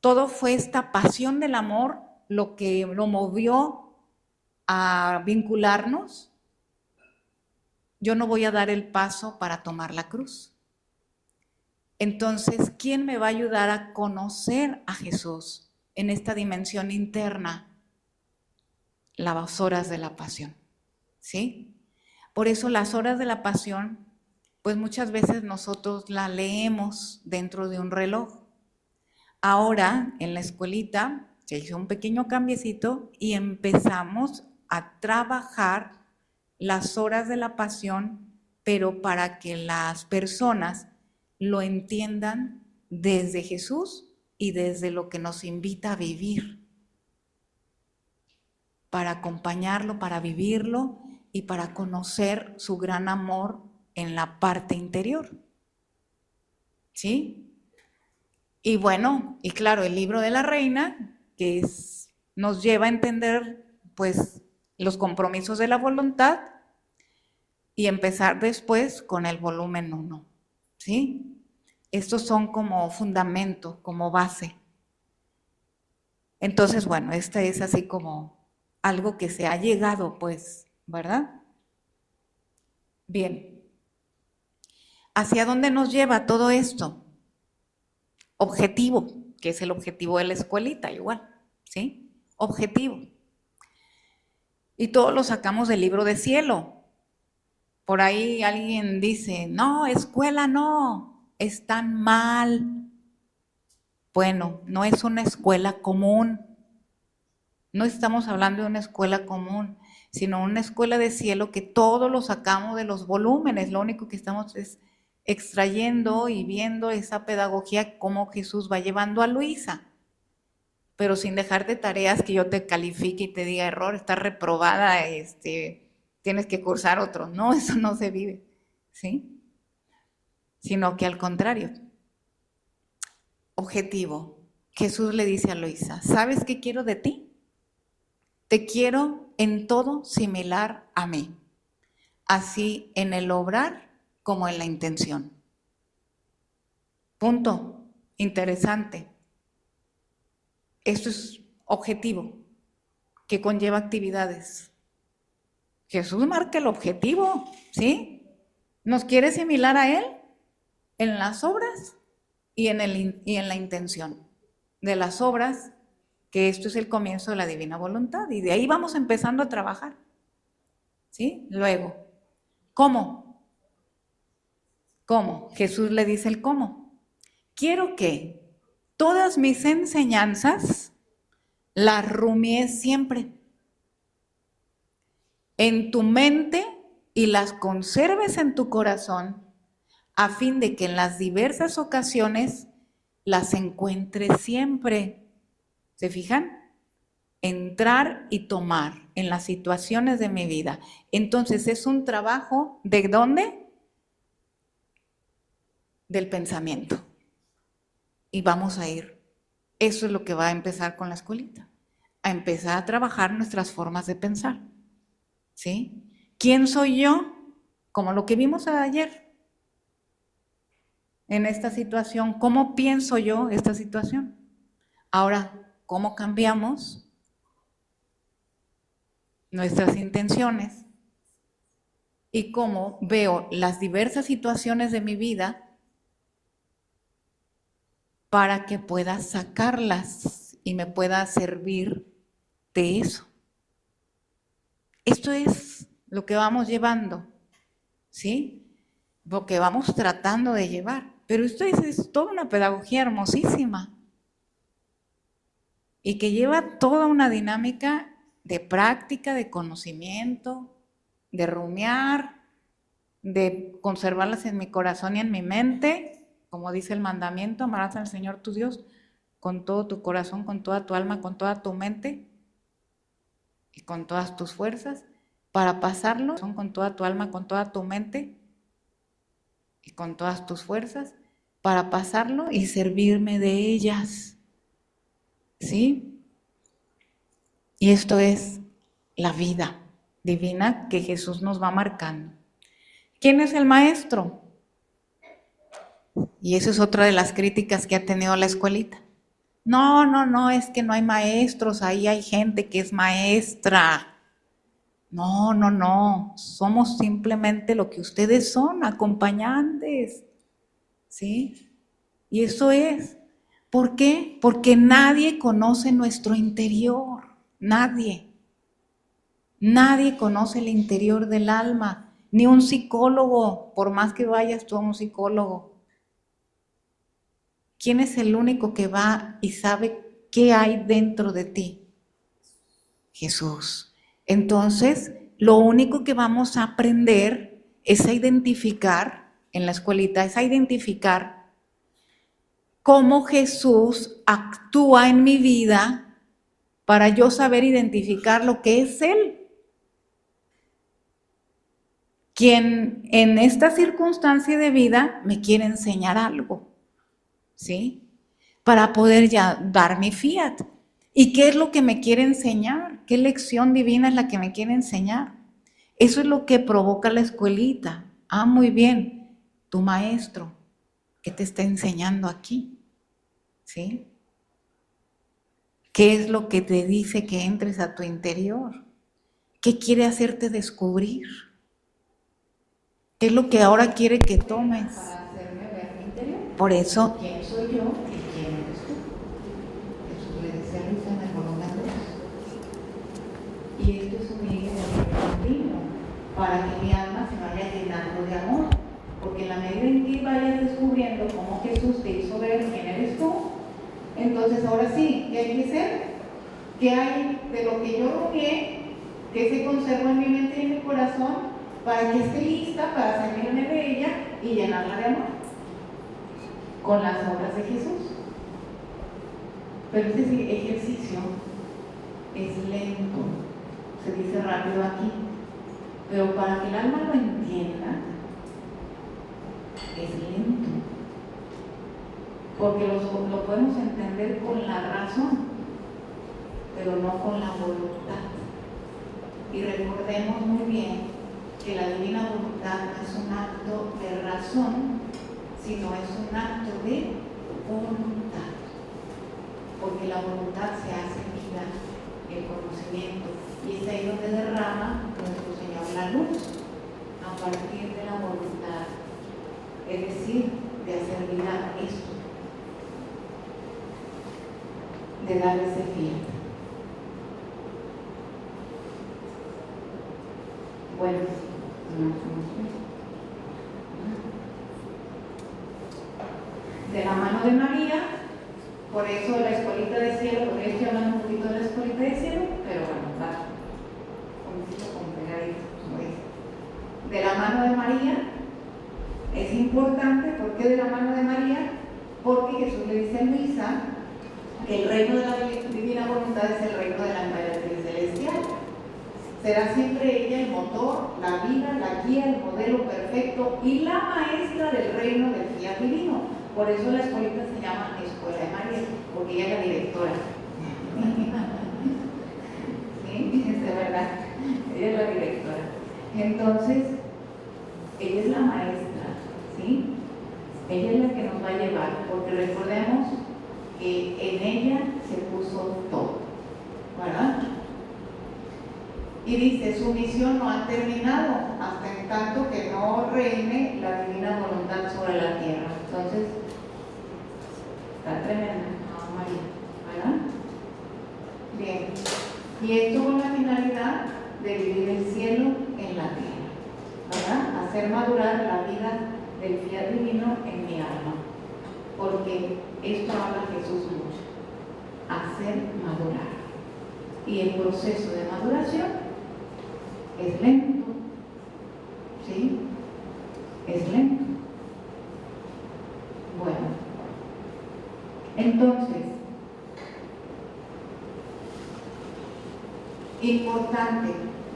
todo fue esta pasión del amor lo que lo movió a vincularnos, yo no voy a dar el paso para tomar la cruz. Entonces, ¿quién me va a ayudar a conocer a Jesús en esta dimensión interna? Las horas de la pasión, ¿sí? Por eso las horas de la pasión, pues muchas veces nosotros la leemos dentro de un reloj. Ahora, en la escuelita, se hizo un pequeño cambiecito y empezamos a trabajar las horas de la pasión, pero para que las personas lo entiendan desde Jesús y desde lo que nos invita a vivir, para acompañarlo, para vivirlo y para conocer su gran amor en la parte interior. ¿Sí? Y bueno, y claro, el libro de la reina, que nos lleva a entender pues los compromisos de la voluntad y empezar después con el volumen 1, ¿sí? Estos son como fundamento, como base. Entonces, bueno, este es así como algo que se ha llegado, pues, ¿verdad? Bien. ¿Hacia dónde nos lleva todo esto? Objetivo, que es el objetivo de la escuelita, igual, ¿sí? Objetivo. Y todo lo sacamos del libro de cielo. Por ahí alguien dice, no, escuela no, están mal. Bueno, no es una escuela común. No estamos hablando de una escuela común, sino una escuela de cielo que todo lo sacamos de los volúmenes. Lo único que estamos es extrayendo y viendo esa pedagogía, cómo Jesús va llevando a Luisa, pero sin dejarte tareas que yo te califique y te diga error, estás reprobada, tienes que cursar otro. No, eso no se vive, ¿sí? Sino que al contrario. Objetivo. Jesús le dice a Luisa, ¿sabes qué quiero de ti? Te quiero en todo similar a mí, así en el obrar como en la intención. Punto. Interesante. Esto es objetivo, que conlleva actividades. Jesús marca el objetivo, ¿sí? Nos quiere similar a Él en las obras y en la intención de las obras, que esto es el comienzo de la divina voluntad, y de ahí vamos empezando a trabajar, ¿sí? Luego, ¿cómo? ¿Cómo? Jesús le dice el cómo. Quiero que todas mis enseñanzas las rumies siempre en tu mente y las conserves en tu corazón, a fin de que en las diversas ocasiones las encuentres siempre. ¿Se fijan? Entrar y tomar en las situaciones de mi vida. Entonces es un trabajo, ¿de dónde? Del pensamiento. Y vamos a ir. Eso es lo que va a empezar con la escuelita. A empezar a trabajar nuestras formas de pensar. ¿Sí? ¿Quién soy yo? Como lo que vimos ayer. En esta situación, ¿cómo pienso yo esta situación? Ahora, ¿cómo cambiamos nuestras intenciones? Y cómo veo las diversas situaciones de mi vida para que pueda sacarlas y me pueda servir de eso. Esto es lo que vamos llevando, ¿sí? Lo que vamos tratando de llevar. Pero esto es toda una pedagogía hermosísima y que lleva toda una dinámica de práctica, de conocimiento, de rumiar, de conservarlas en mi corazón y en mi mente, como dice el mandamiento, amarás al Señor tu Dios con todo tu corazón, con toda tu alma, con toda tu mente y con todas tus fuerzas, para pasarlo con toda tu alma, con toda tu mente y con todas tus fuerzas, para pasarlo y servirme de ellas, ¿sí? Y esto es la vida divina que Jesús nos va marcando. ¿Quién es el maestro? Y eso es otra de las críticas que ha tenido la escuelita. No, es que no hay maestros, ahí hay gente que es maestra. No, somos simplemente lo que ustedes son, acompañantes, ¿sí? Y eso es. ¿Por qué? Porque nadie conoce nuestro interior, nadie. Nadie conoce el interior del alma, ni un psicólogo, por más que vayas tú a un psicólogo. ¿Quién es el único que va y sabe qué hay dentro de ti? Jesús. Entonces, lo único que vamos a aprender es a identificar, en la escuelita, es a identificar cómo Jesús actúa en mi vida para yo saber identificar lo que es Él. Quien en esta circunstancia de vida me quiere enseñar algo, ¿sí? Para poder ya dar mi fiat. ¿Y qué es lo que me quiere enseñar? ¿Qué lección divina es la que me quiere enseñar? Eso es lo que provoca la escuelita. Ah, muy bien, tu maestro, ¿qué te está enseñando aquí? ¿Sí? ¿Qué es lo que te dice que entres a tu interior? ¿Qué quiere hacerte descubrir? ¿Qué es lo que ahora quiere que tomes? Para hacerme ver mi interior. Por eso, ¿quién soy yo y quién eres tú? Jesús le dice a Luisa en el volumen 2. Y esto es un hilo continuo para que mi alma se vaya llenando de amor. Porque en la medida en que vayas descubriendo cómo Jesús te hizo ver quién eres tú, entonces ahora sí, ¿qué hay que hacer? ¿Qué hay de lo que yo rogué, que se conserva en mi mente y en mi corazón, para que esté lista para servirme de ella y llenarla de amor? Con las obras de Jesús. Pero este ejercicio es lento, se dice rápido aquí, pero para que el alma lo entienda, es lento. Porque lo podemos entender con la razón, pero no con la voluntad. Y recordemos muy bien que la divina voluntad no es un acto de razón, sino es un acto de voluntad. Porque la voluntad se hace vida, el conocimiento, y es ahí donde derrama nuestro Señor la luz, a partir de la voluntad, es decir, de hacer vida esto, de dar ese fiat. Bueno, de la mano de María, por eso la escuelita de cielo, porque estoy hablando un poquito de la escuelita de cielo, pero bueno, va un poquito con pegadito, como dice. De la mano de María, es importante. ¿Por qué de la mano de María? Porque Jesús le dice a Luisa que el reino de la divina voluntad es el reino de la emperatriz celestial. Será siempre ella el motor, la vida, la guía, el modelo perfecto y la maestra del reino del fiat divino. Por eso la escuelita se llama Escuela de María, porque ella es la directora. ¿Sí? Es de verdad. Ella es la directora. Entonces, ella es la maestra, ¿sí? Ella es la que nos va a llevar, porque recordemos que en ella se puso todo, ¿verdad? Y dice, su misión no ha terminado hasta en tanto que no reine la divina voluntad sobre la tierra. Entonces, está tremenda, ¿no, María? ¿Verdad? Bien. Y esto con la finalidad de vivir el cielo en la tierra, ¿verdad? Hacer madurar la vida del fiat divino en mi alma. Porque esto habla Jesús mucho. Hacer madurar. Y el proceso de maduración es lento, ¿sí? Es lento. Bueno, entonces, importante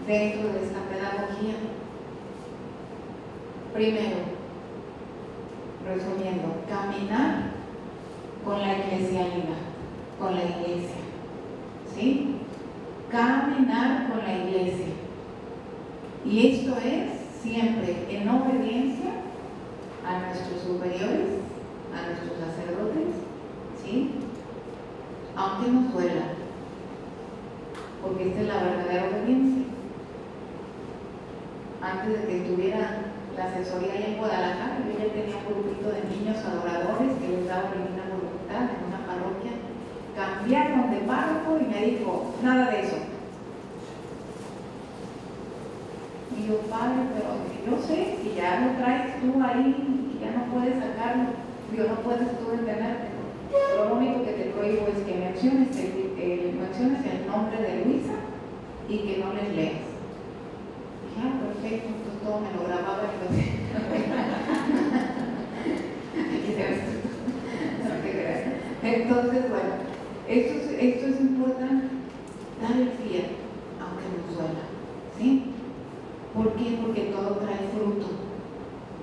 dentro de esta pedagogía, primero, resumiendo, caminar con la eclesialidad, con la iglesia, ¿sí? Caminar con la iglesia. Y esto es siempre en obediencia a nuestros superiores, a nuestros sacerdotes, ¿sí? Aunque nos duela, porque esta es la verdadera obediencia. Antes de que estuviera la asesoría allá en Guadalajara, yo ya tenía un grupito de niños adoradores que les daba divina voluntad en una parroquia. Cambiaron de párroco y me dijo, nada de eso. Y yo, padre, pero yo sé que ya lo traes tú ahí, que ya no puedes sacarlo, yo no puedes tú detenerte. Lo único que te prohíbo es que menciones el nombre de Luisa y que no les leas. Dije, perfecto, entonces todo me lo grababa y lo hacía. Entonces, bueno, esto es importante, dar el fiat, aunque nos duela, ¿sí? ¿Por qué? Porque todo trae fruto.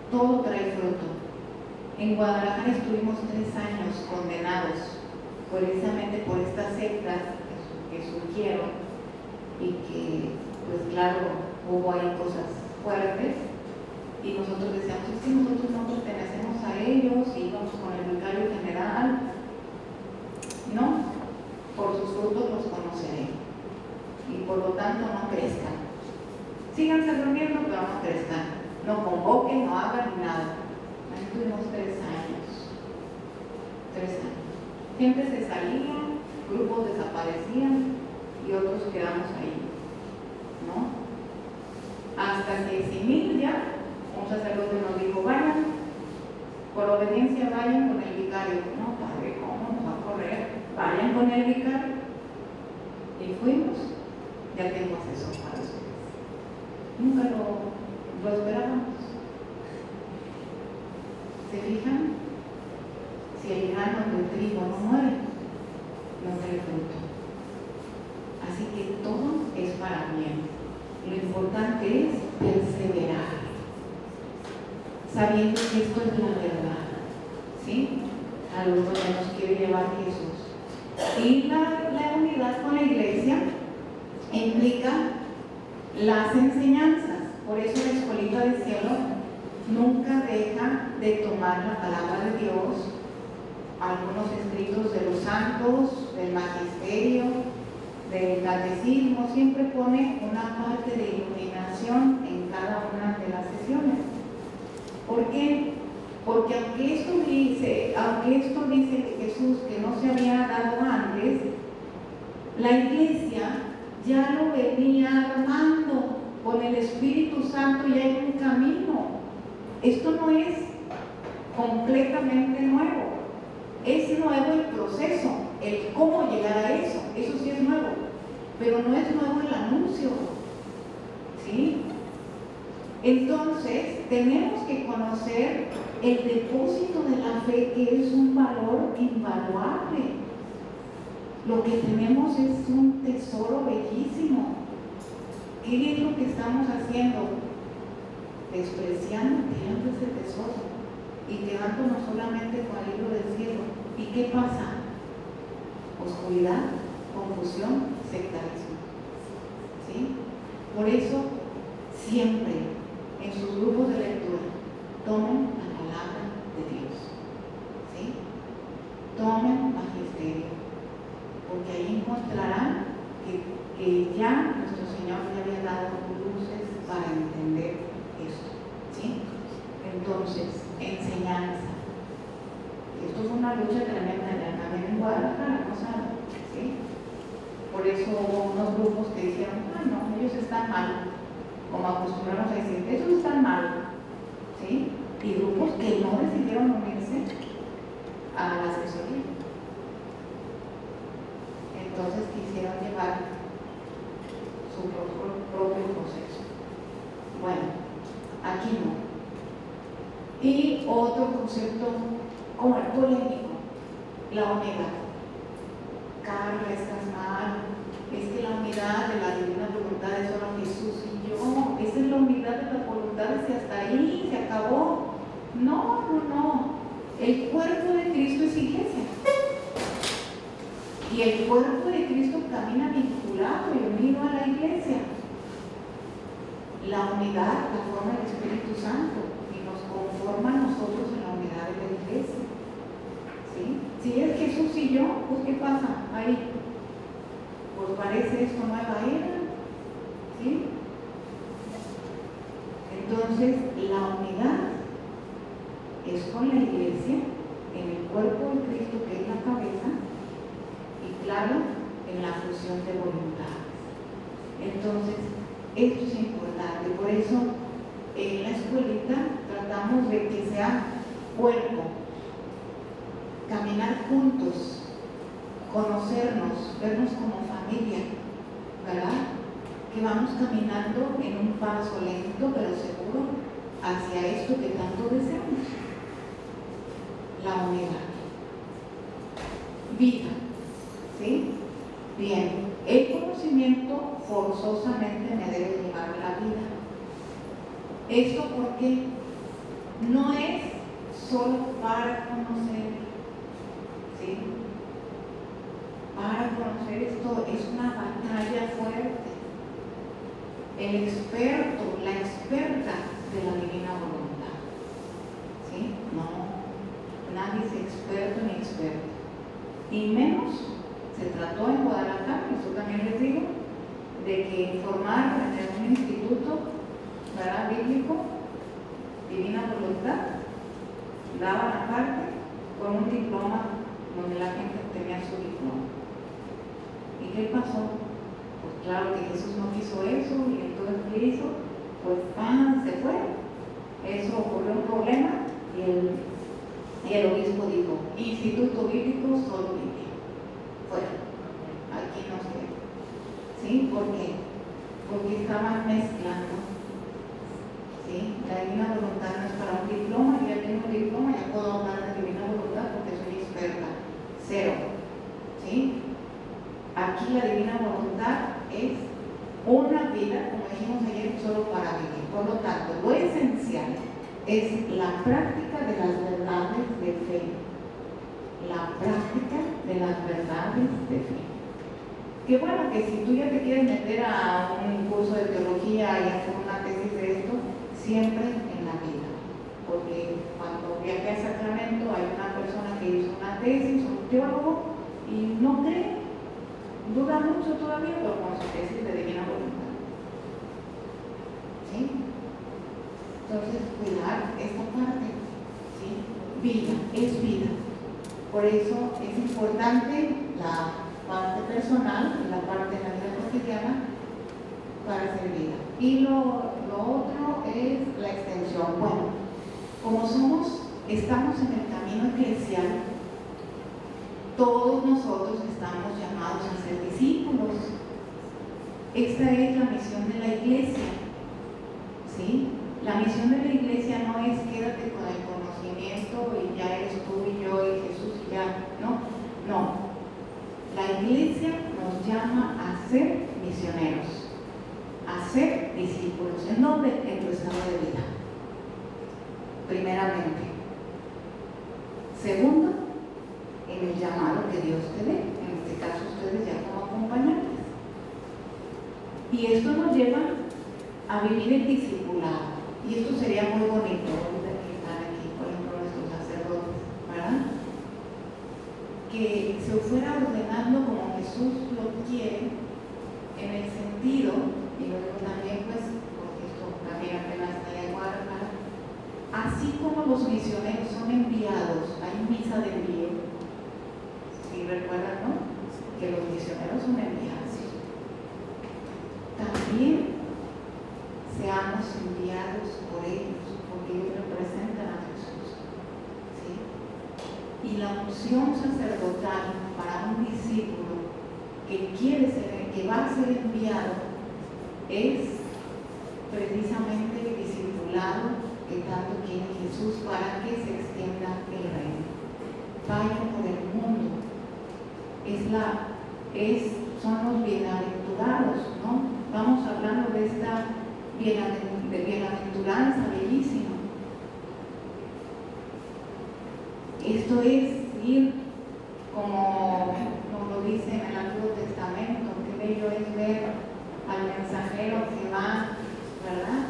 Todo trae fruto. En Guadalajara estuvimos 3 años condenados, precisamente por estas sectas que surgieron y que, pues claro, hubo ahí cosas fuertes. Y nosotros decíamos, es que nosotros no pertenecemos a ellos, y íbamos con el vicario general. No, por sus frutos los conoceré. Y por lo tanto no crezcan. Síganse durmiendo, pero no crezcan. No convoquen, no hagan ni nada. Ahí estuvimos 3 años. 3 años. Gente se salía, grupos desaparecían y otros quedamos ahí, ¿no? Hasta que sin ir ya, un sacerdote nos dijo, vayan, por obediencia vayan con el vicario. No, padre, ¿cómo nos va a correr? Vayan con el vicario. Y fuimos. Ya tengo asesor para eso. Nunca lo esperábamos. ¿Se fijan? Si el grano del trigo no muere, no trae fruto. Así que todo es para bien. Lo importante es perseverar, sabiendo que esto es la verdad, ¿sí? A lo donde nos quiere llevar Jesús. Y la unidad con la iglesia implica las enseñanzas. Por eso la Escuelita del Cielo nunca deja de tomar la palabra de Dios, algunos escritos de los santos, del magisterio, del catecismo, siempre pone una parte de iluminación en cada una de las sesiones. ¿Por qué? Porque aunque esto dice que Jesús que no se había dado antes, la Iglesia ya lo venía armando con el Espíritu Santo, ya hay un camino. Esto no es completamente nuevo, es nuevo el proceso, el cómo llegar a eso sí es nuevo, pero no es nuevo el anuncio, ¿sí? Entonces, tenemos que conocer el depósito de la fe, que es un valor invaluable. Lo que tenemos es un tesoro bellísimo. ¿Qué es lo que estamos haciendo? Despreciando, tirando ese tesoro y quedándonos solamente con el libro del cielo. ¿Y qué pasa? Oscuridad, confusión, sectarismo. ¿Sí? Por eso, siempre en sus grupos de lectura, tomen la palabra de Dios. ¿Sí? Tomen magisterio, porque ahí encontrarán que ya nuestro Señor le había dado luces para entender esto. ¿Sí? Entonces, enseñanza. Esto fue una lucha tremenda ya también en Guadalajara, ¿no saben? ¿Sí? Por eso hubo unos grupos que dijeron, no, ellos están mal, como acostumbramos a decir, ellos están mal, ¿sí? Y grupos que no decidieron unirse a la asesoría. Entonces quisieron llevar su propio proceso. Bueno, aquí no. Y otro concepto como el polémico, la unidad. Carla, estás mal, es que la unidad de la divina voluntad es solo Jesús y yo, esa es la unidad de las voluntades y hasta ahí se acabó. No, el cuerpo de Cristo es iglesia y el cuerpo de Cristo camina vinculado y unido a la iglesia. La unidad la forma el Espíritu Santo y nos conforma a nosotros en la unidad de la iglesia. ¿Sí? Si es Jesús y yo, pues ¿qué pasa ahí? Pues parece esto nueva era. ¿Sí? Entonces, la unidad es con la iglesia, en el cuerpo de Cristo que es la cabeza, y claro, en la fusión de voluntades. Entonces, esto es importante, por eso en la escuelita tratamos de que sea cuerpo, caminar juntos, conocernos, vernos como familia, ¿verdad? Que vamos caminando en un paso lento pero seguro hacia esto que tanto deseamos, la unidad. Vida, ¿sí? Bien, el conocimiento forzosamente me debe llevar a la vida. Esto porque no es solo para conocer, ¿sí? Para conocer esto es una batalla fuerte. El experto, la experta de la divina voluntad, ¿sí? No, nadie es experto ni experta. Y menos se trató en Guadalajara, eso también les digo, de que formaron en un instituto, ¿verdad? Bíblico, divina voluntad, daban aparte con un diploma donde la gente tenía su diploma. ¿Y qué pasó? Pues claro que Jesús no quiso eso, y entonces ¿qué hizo? Pues se fue. Eso ocurrió un problema y el obispo dijo, Instituto Bíblico solo Biblia. Fuera, aquí no se ve. ¿Sí? ¿Por qué? Porque estaban mezclando. ¿Sí? La divina voluntad no es para un diploma, yo ya tengo un diploma, ya puedo hablar de divina voluntad porque soy experta. Cero. ¿Sí? Aquí la divina voluntad es una vida, como dijimos ayer, solo para vivir. Por lo tanto, lo esencial es la práctica de las verdades de fe. La práctica de las verdades de fe. Que bueno, que si tú ya te quieres meter a un curso de teología y hacer una tesis de esto, siempre en la vida. Porque cuando viajé a Sacramento hay una persona que hizo una tesis, un teólogo, y no cree, duda mucho todavía, pero con su tesis de divina voluntad. ¿Sí? Entonces, cuidar esta parte. ¿Sí? Vida, es vida. Por eso es importante la parte personal y la parte de la vida cotidiana para hacer vida. Y lo otro es la extensión. Bueno, como estamos en el camino eclesial, todos nosotros estamos llamados a ser discípulos. Esta es la misión de la iglesia. ¿Sí? La misión de la iglesia no es quédate con el conocimiento y ya eres tú y yo y Jesús y ya. No. La iglesia nos llama a ser misioneros, a ser discípulos. ¿En dónde? En tu estado de vida. Primeramente. Segundo, en el llamado que Dios te dé. En este caso, ustedes ya como acompañantes. Y esto nos lleva a vivir el discipulado. Y esto sería muy bonito, ahorita que están aquí, por ejemplo, nuestros sacerdotes, ¿verdad? Que se fuera ordenando como Jesús lo quiere, en el sentido, y lo digo también, pues, porque esto también apenas está en Guadalajara, así como los misioneros son enviados, hay misa de envío, si recuerdan, ¿no? Que los misioneros son enviados. También seamos enviados por ellos, porque ellos representan a Jesús. ¿Sí? Y la unción sacerdotal para un discípulo que va a ser enviado, es precisamente el discipulado que tanto quiere Jesús para que se extienda el reino. Vayan por el mundo. Son los bienaventurados, ¿no? Vamos hablando de esta bienaventuranza bellísima. Esto es ir como lo dice en el Antiguo Testamento, qué bello es ver al mensajero que va, ¿verdad?,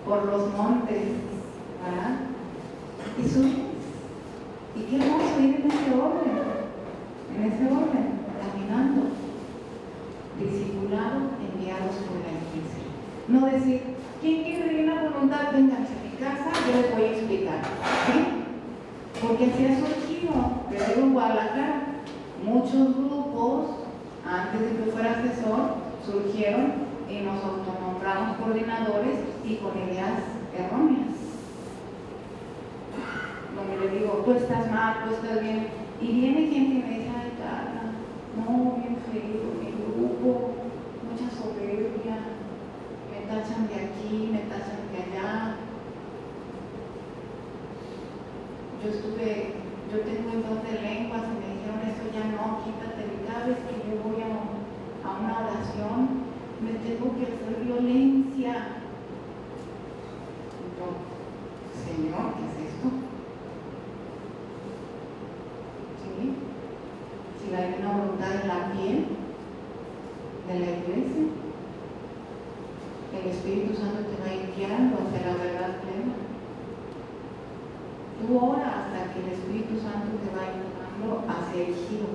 por los montes, ¿verdad? Eso es. Y qué hermoso ir en ese orden, caminando, discipulado, enviados por la iglesia. No decir, ¿quién quiere divina voluntad? Vénganse a mi casa, yo les voy a explicar. ¿Sí? Porque así ha surgido, te digo, en Guadalajara, muchos grupos, antes de que fuera asesor, surgieron y nos autonombramos coordinadores y con ideas erróneas. Donde le digo, tú estás mal, tú estás bien. Y viene gente y me dice, ay, Carla, no, bien feo, mi grupo, mucha soberbia, me tachan de aquí, me tachan de allá. Yo tengo el don de lenguas y me dijeron, eso ya no, quítate. Cada vez que yo voy a una oración, me tengo que hacer violencia. Y yo, Señor, ¿qué es esto? ¿Sí? Si la divina voluntad es la piel de la iglesia, el Espíritu Santo te va guiando hacia la verdad plena. Tú ora hasta que el Espíritu Santo te va llevando hacia el giro.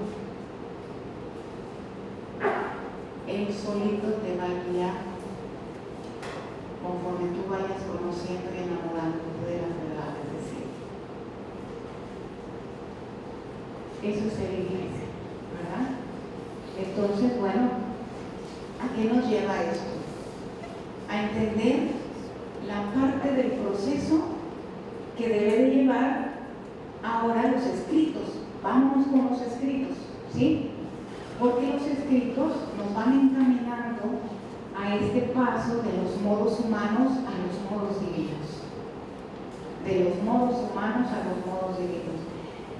Él solito te va a guiar conforme tú vayas conociendo y enamorándote de las verdades de sí. Eso es ser iglesia, ¿verdad? Entonces, bueno, ¿a qué nos lleva esto? A entender la parte del proceso que debe de llevar ahora los escritos. Vámonos con los escritos, ¿sí? Porque los escritos nos van encaminando a este paso de los modos humanos a los modos divinos. De los modos humanos a los modos divinos.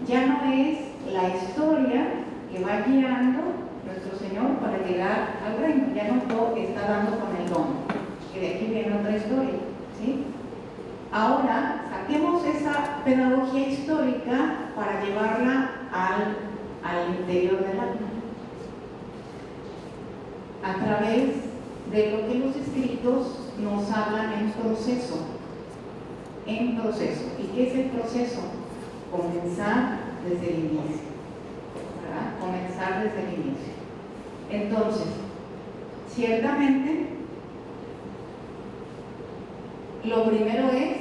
Ya no es la historia que va guiando nuestro Señor para llegar al reino, ya nos lo está dando con el don. Y de aquí viene otra historia, ¿sí? Ahora, saquemos esa pedagogía histórica para llevarla al interior del alma. a través de lo que los escritos nos hablan en proceso. En proceso. ¿Y qué es el proceso? Comenzar desde el inicio, ¿verdad? Comenzar desde el inicio. Entonces, ciertamente, lo primero es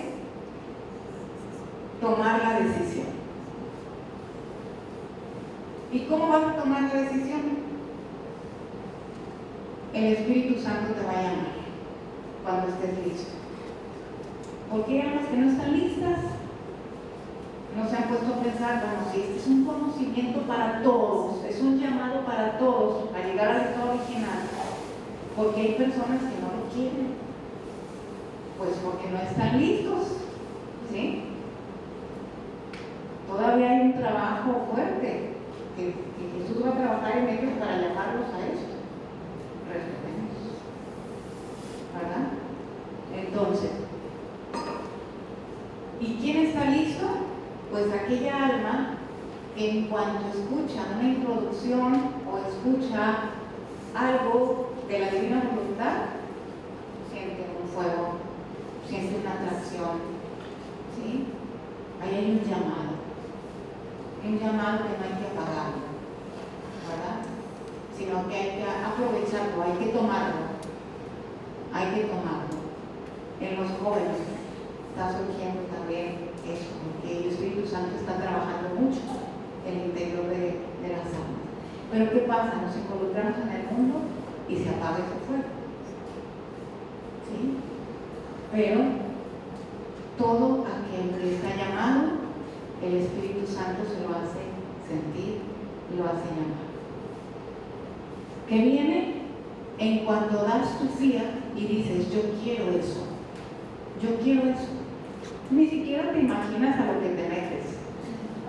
tomar la decisión. ¿Y cómo vas a tomar la decisión? El Espíritu Santo te va a llamar cuando estés listo. Porque hay almas que no están listas, no se han puesto a pensar, bueno, si este es un conocimiento para todos, es un llamado para todos a llegar al estado original, porque hay personas que no lo quieren, pues porque no están listos, ¿sí? Todavía hay un trabajo fuerte que Jesús va a trabajar en ellos para llamarlos a esto. Respetemos, ¿verdad? Entonces, ¿y quién está listo? Pues aquella alma que en cuanto escucha una introducción o escucha algo de la divina voluntad, siente un fuego, siente una atracción, ¿sí? Ahí hay un llamado que no hay que apagarlo, ¿verdad? Sino que hay que aprovecharlo, hay que tomarlo. En los jóvenes está surgiendo también eso, porque el Espíritu Santo está trabajando mucho en el interior de las almas. Pero ¿qué pasa? Nos involucramos en el mundo y se apaga ese fuego, ¿sí? Pero todo aquel que está llamado, el Espíritu Santo se lo hace sentir y lo hace llamar. ¿Qué viene? En cuanto das tu fiat y dices, yo quiero eso, ni siquiera te imaginas a lo que te metes,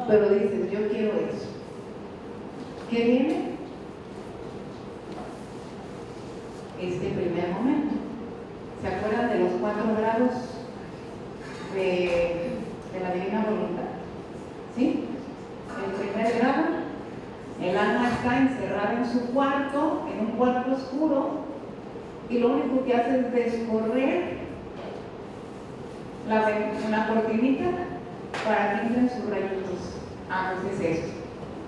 pero dices, yo quiero eso. ¿Qué viene? Este primer momento. ¿Se acuerdan de los 4 grados de la divina voluntad? ¿Sí? El primer grado, el alma está encerrada en su cuarto, en un cuarto oscuro, y lo único que hace es descorrer una cortinita para que entren sus rayitos. Pues es eso.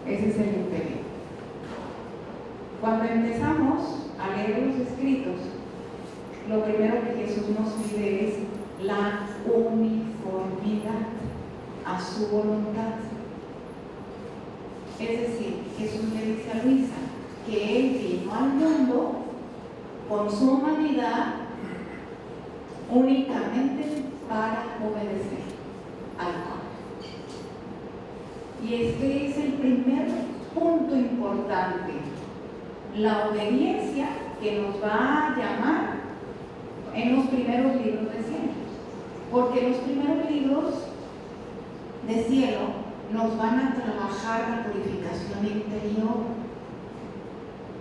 Ese es el interior. Cuando empezamos a leer los escritos, lo primero que Jesús nos pide es la uniformidad a su voluntad. Es decir, Jesús le dice a Luisa que Él vino al mundo con su humanidad únicamente para obedecer al Padre. Y este es el primer punto importante, la obediencia que nos va a llamar en los primeros libros de cielo. Porque los primeros libros de cielo nos van a trabajar la purificación interior.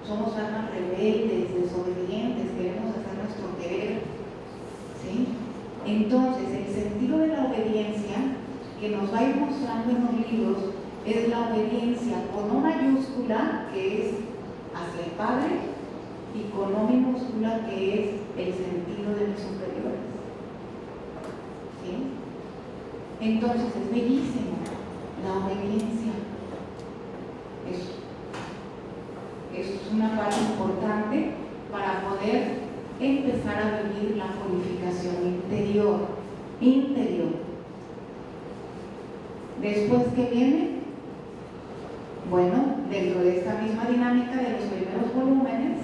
Somos almas rebeldes, desobedientes, queremos hacer nuestro querer, ¿sí? Entonces, el sentido de la obediencia que nos va a ir mostrando en los libros es la obediencia con O mayúscula, que es hacia el Padre, y con O minúscula, que es el sentido de los superiores, ¿sí? Entonces, es bellísimo la obediencia. Eso es una parte importante para poder empezar a vivir la purificación interior. Después, ¿qué viene? Bueno, dentro de esta misma dinámica de los primeros volúmenes,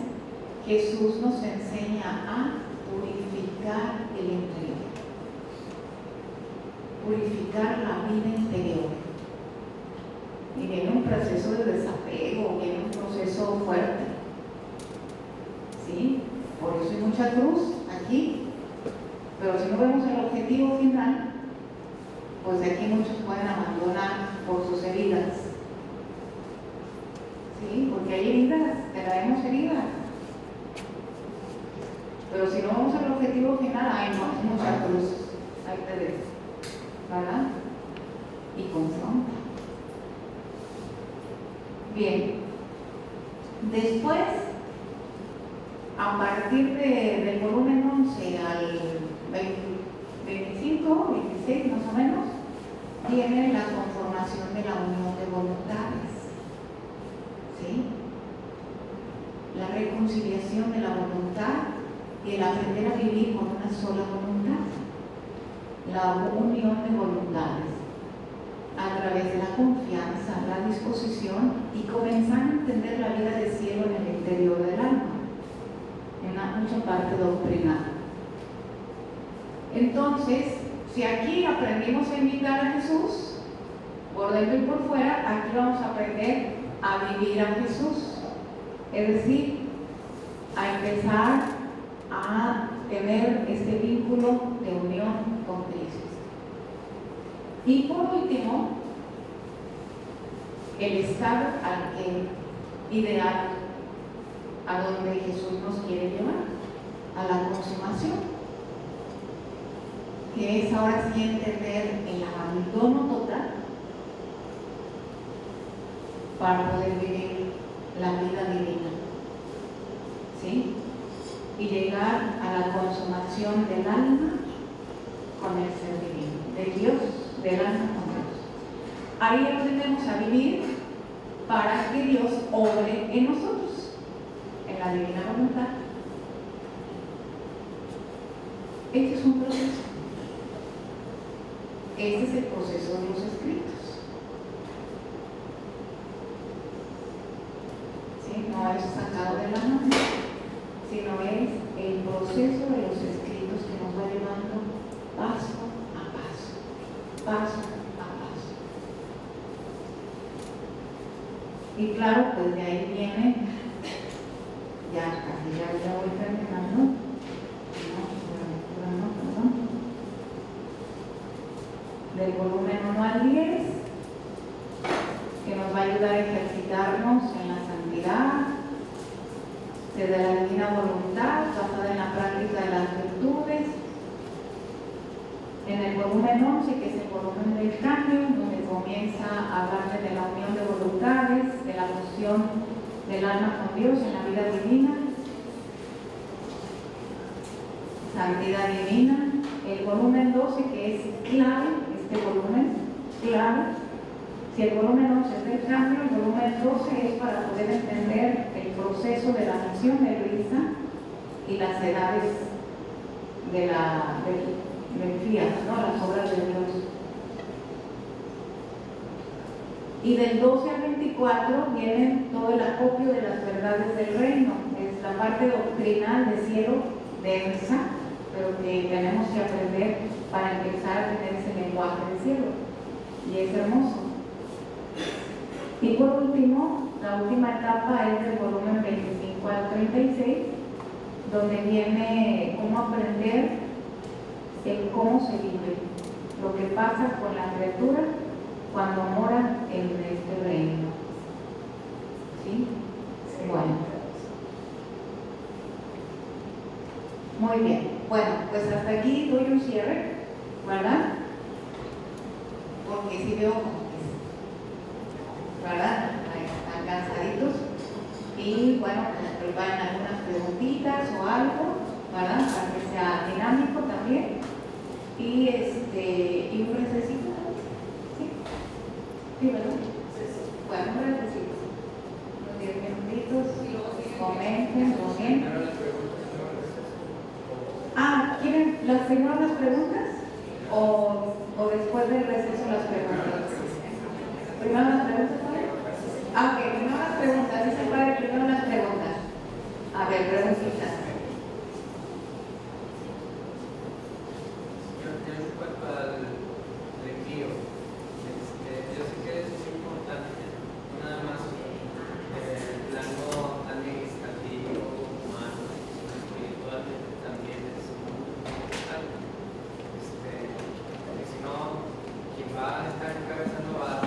Jesús nos enseña a purificar el interior, purificar la vida interior. Y viene un proceso de desapego, viene un proceso fuerte, ¿sí? Por eso hay mucha cruz aquí, pero si no vemos el objetivo final, pues de aquí muchos pueden abandonar por sus heridas, ¿sí? Porque hay heridas, traemos heridas, pero si no vamos al objetivo final, hay mucha cruz, ahí te ves, ¿verdad? Y confronta. Bien, después partir del volumen 11 al 25, 26 más o menos, viene la conformación de la unión de voluntades, ¿sí? La reconciliación de la voluntad y el aprender a vivir con una sola voluntad, la unión de voluntades, a través de la confianza, la disposición y comenzar a entender la vida del cielo en el interior del alma, en mucha parte doctrinal. Entonces, si aquí aprendimos a imitar a Jesús, por dentro y por fuera, aquí vamos a aprender a vivir a Jesús, es decir, a empezar a tener este vínculo de unión con Cristo. Y por último, el estado ideal a donde Jesús nos quiere llevar, a la consumación, que es ahora sí entender el abandono total para poder vivir la vida divina, ¿sí? Y llegar a la consumación del alma con el ser divino, de Dios, del alma con Dios. Ahí aprendemos a vivir para que Dios obre en nosotros, en la divina voluntad. Este es un proceso. Este es el proceso de los escritos. ¿Sí? No es sacado de la mano, sino es el proceso de los escritos que nos va llevando paso a paso, paso a paso. Y claro, pues de ahí viene, ya casi ya voy terminando. Del volumen 1 al 10, que nos va a ayudar a ejercitarnos en la santidad, desde la divina voluntad, basada en la práctica de las virtudes. En el volumen 11, que es el volumen del cambio, donde comienza a hablar de la unión de voluntades, de la fusión del alma con Dios en la vida divina, santidad divina. El volumen 12, que es clave, este volumen, clave. Si el volumen 11 es del cambio, el volumen 12 es para poder entender el proceso de la misión de Luisa y las edades del fiat, ¿no? Las obras de Dios. Y del 12 al 24 viene todo el acopio de las verdades del reino, es la parte doctrinal de cielo densa, pero que tenemos que aprender para empezar a tener ese lenguaje del cielo, y es hermoso. Y por último, la última etapa es del volumen 25 al 36, donde viene cómo aprender el cómo se vive, lo que pasa con la criatura cuando mora en este reino. ¿Sí? Bueno. Muy bien. Bueno, pues hasta aquí doy un cierre, ¿verdad? Porque si veo como que, ¿verdad? Están cansaditos. Y bueno, pues preparen algunas preguntitas o algo, ¿verdad? Para que sea dinámico también. Y un recesito. ¿Sí? ¿Sí, verdad? Bueno, un recesito. Unos 10 minutitos. Comenten, bien. ¿Quieren primero las preguntas? ¿O después del receso las preguntas? ¿Primero las preguntas, padre? Ok, primero las preguntas. Dice el padre, primero las preguntas. A ver, preguntitas. En cuanto al envío, yo sé que es importante, no nada más el plano administrativo, humano, espiritualmente también es muy importante, porque si no, quien va a estar encabezando va a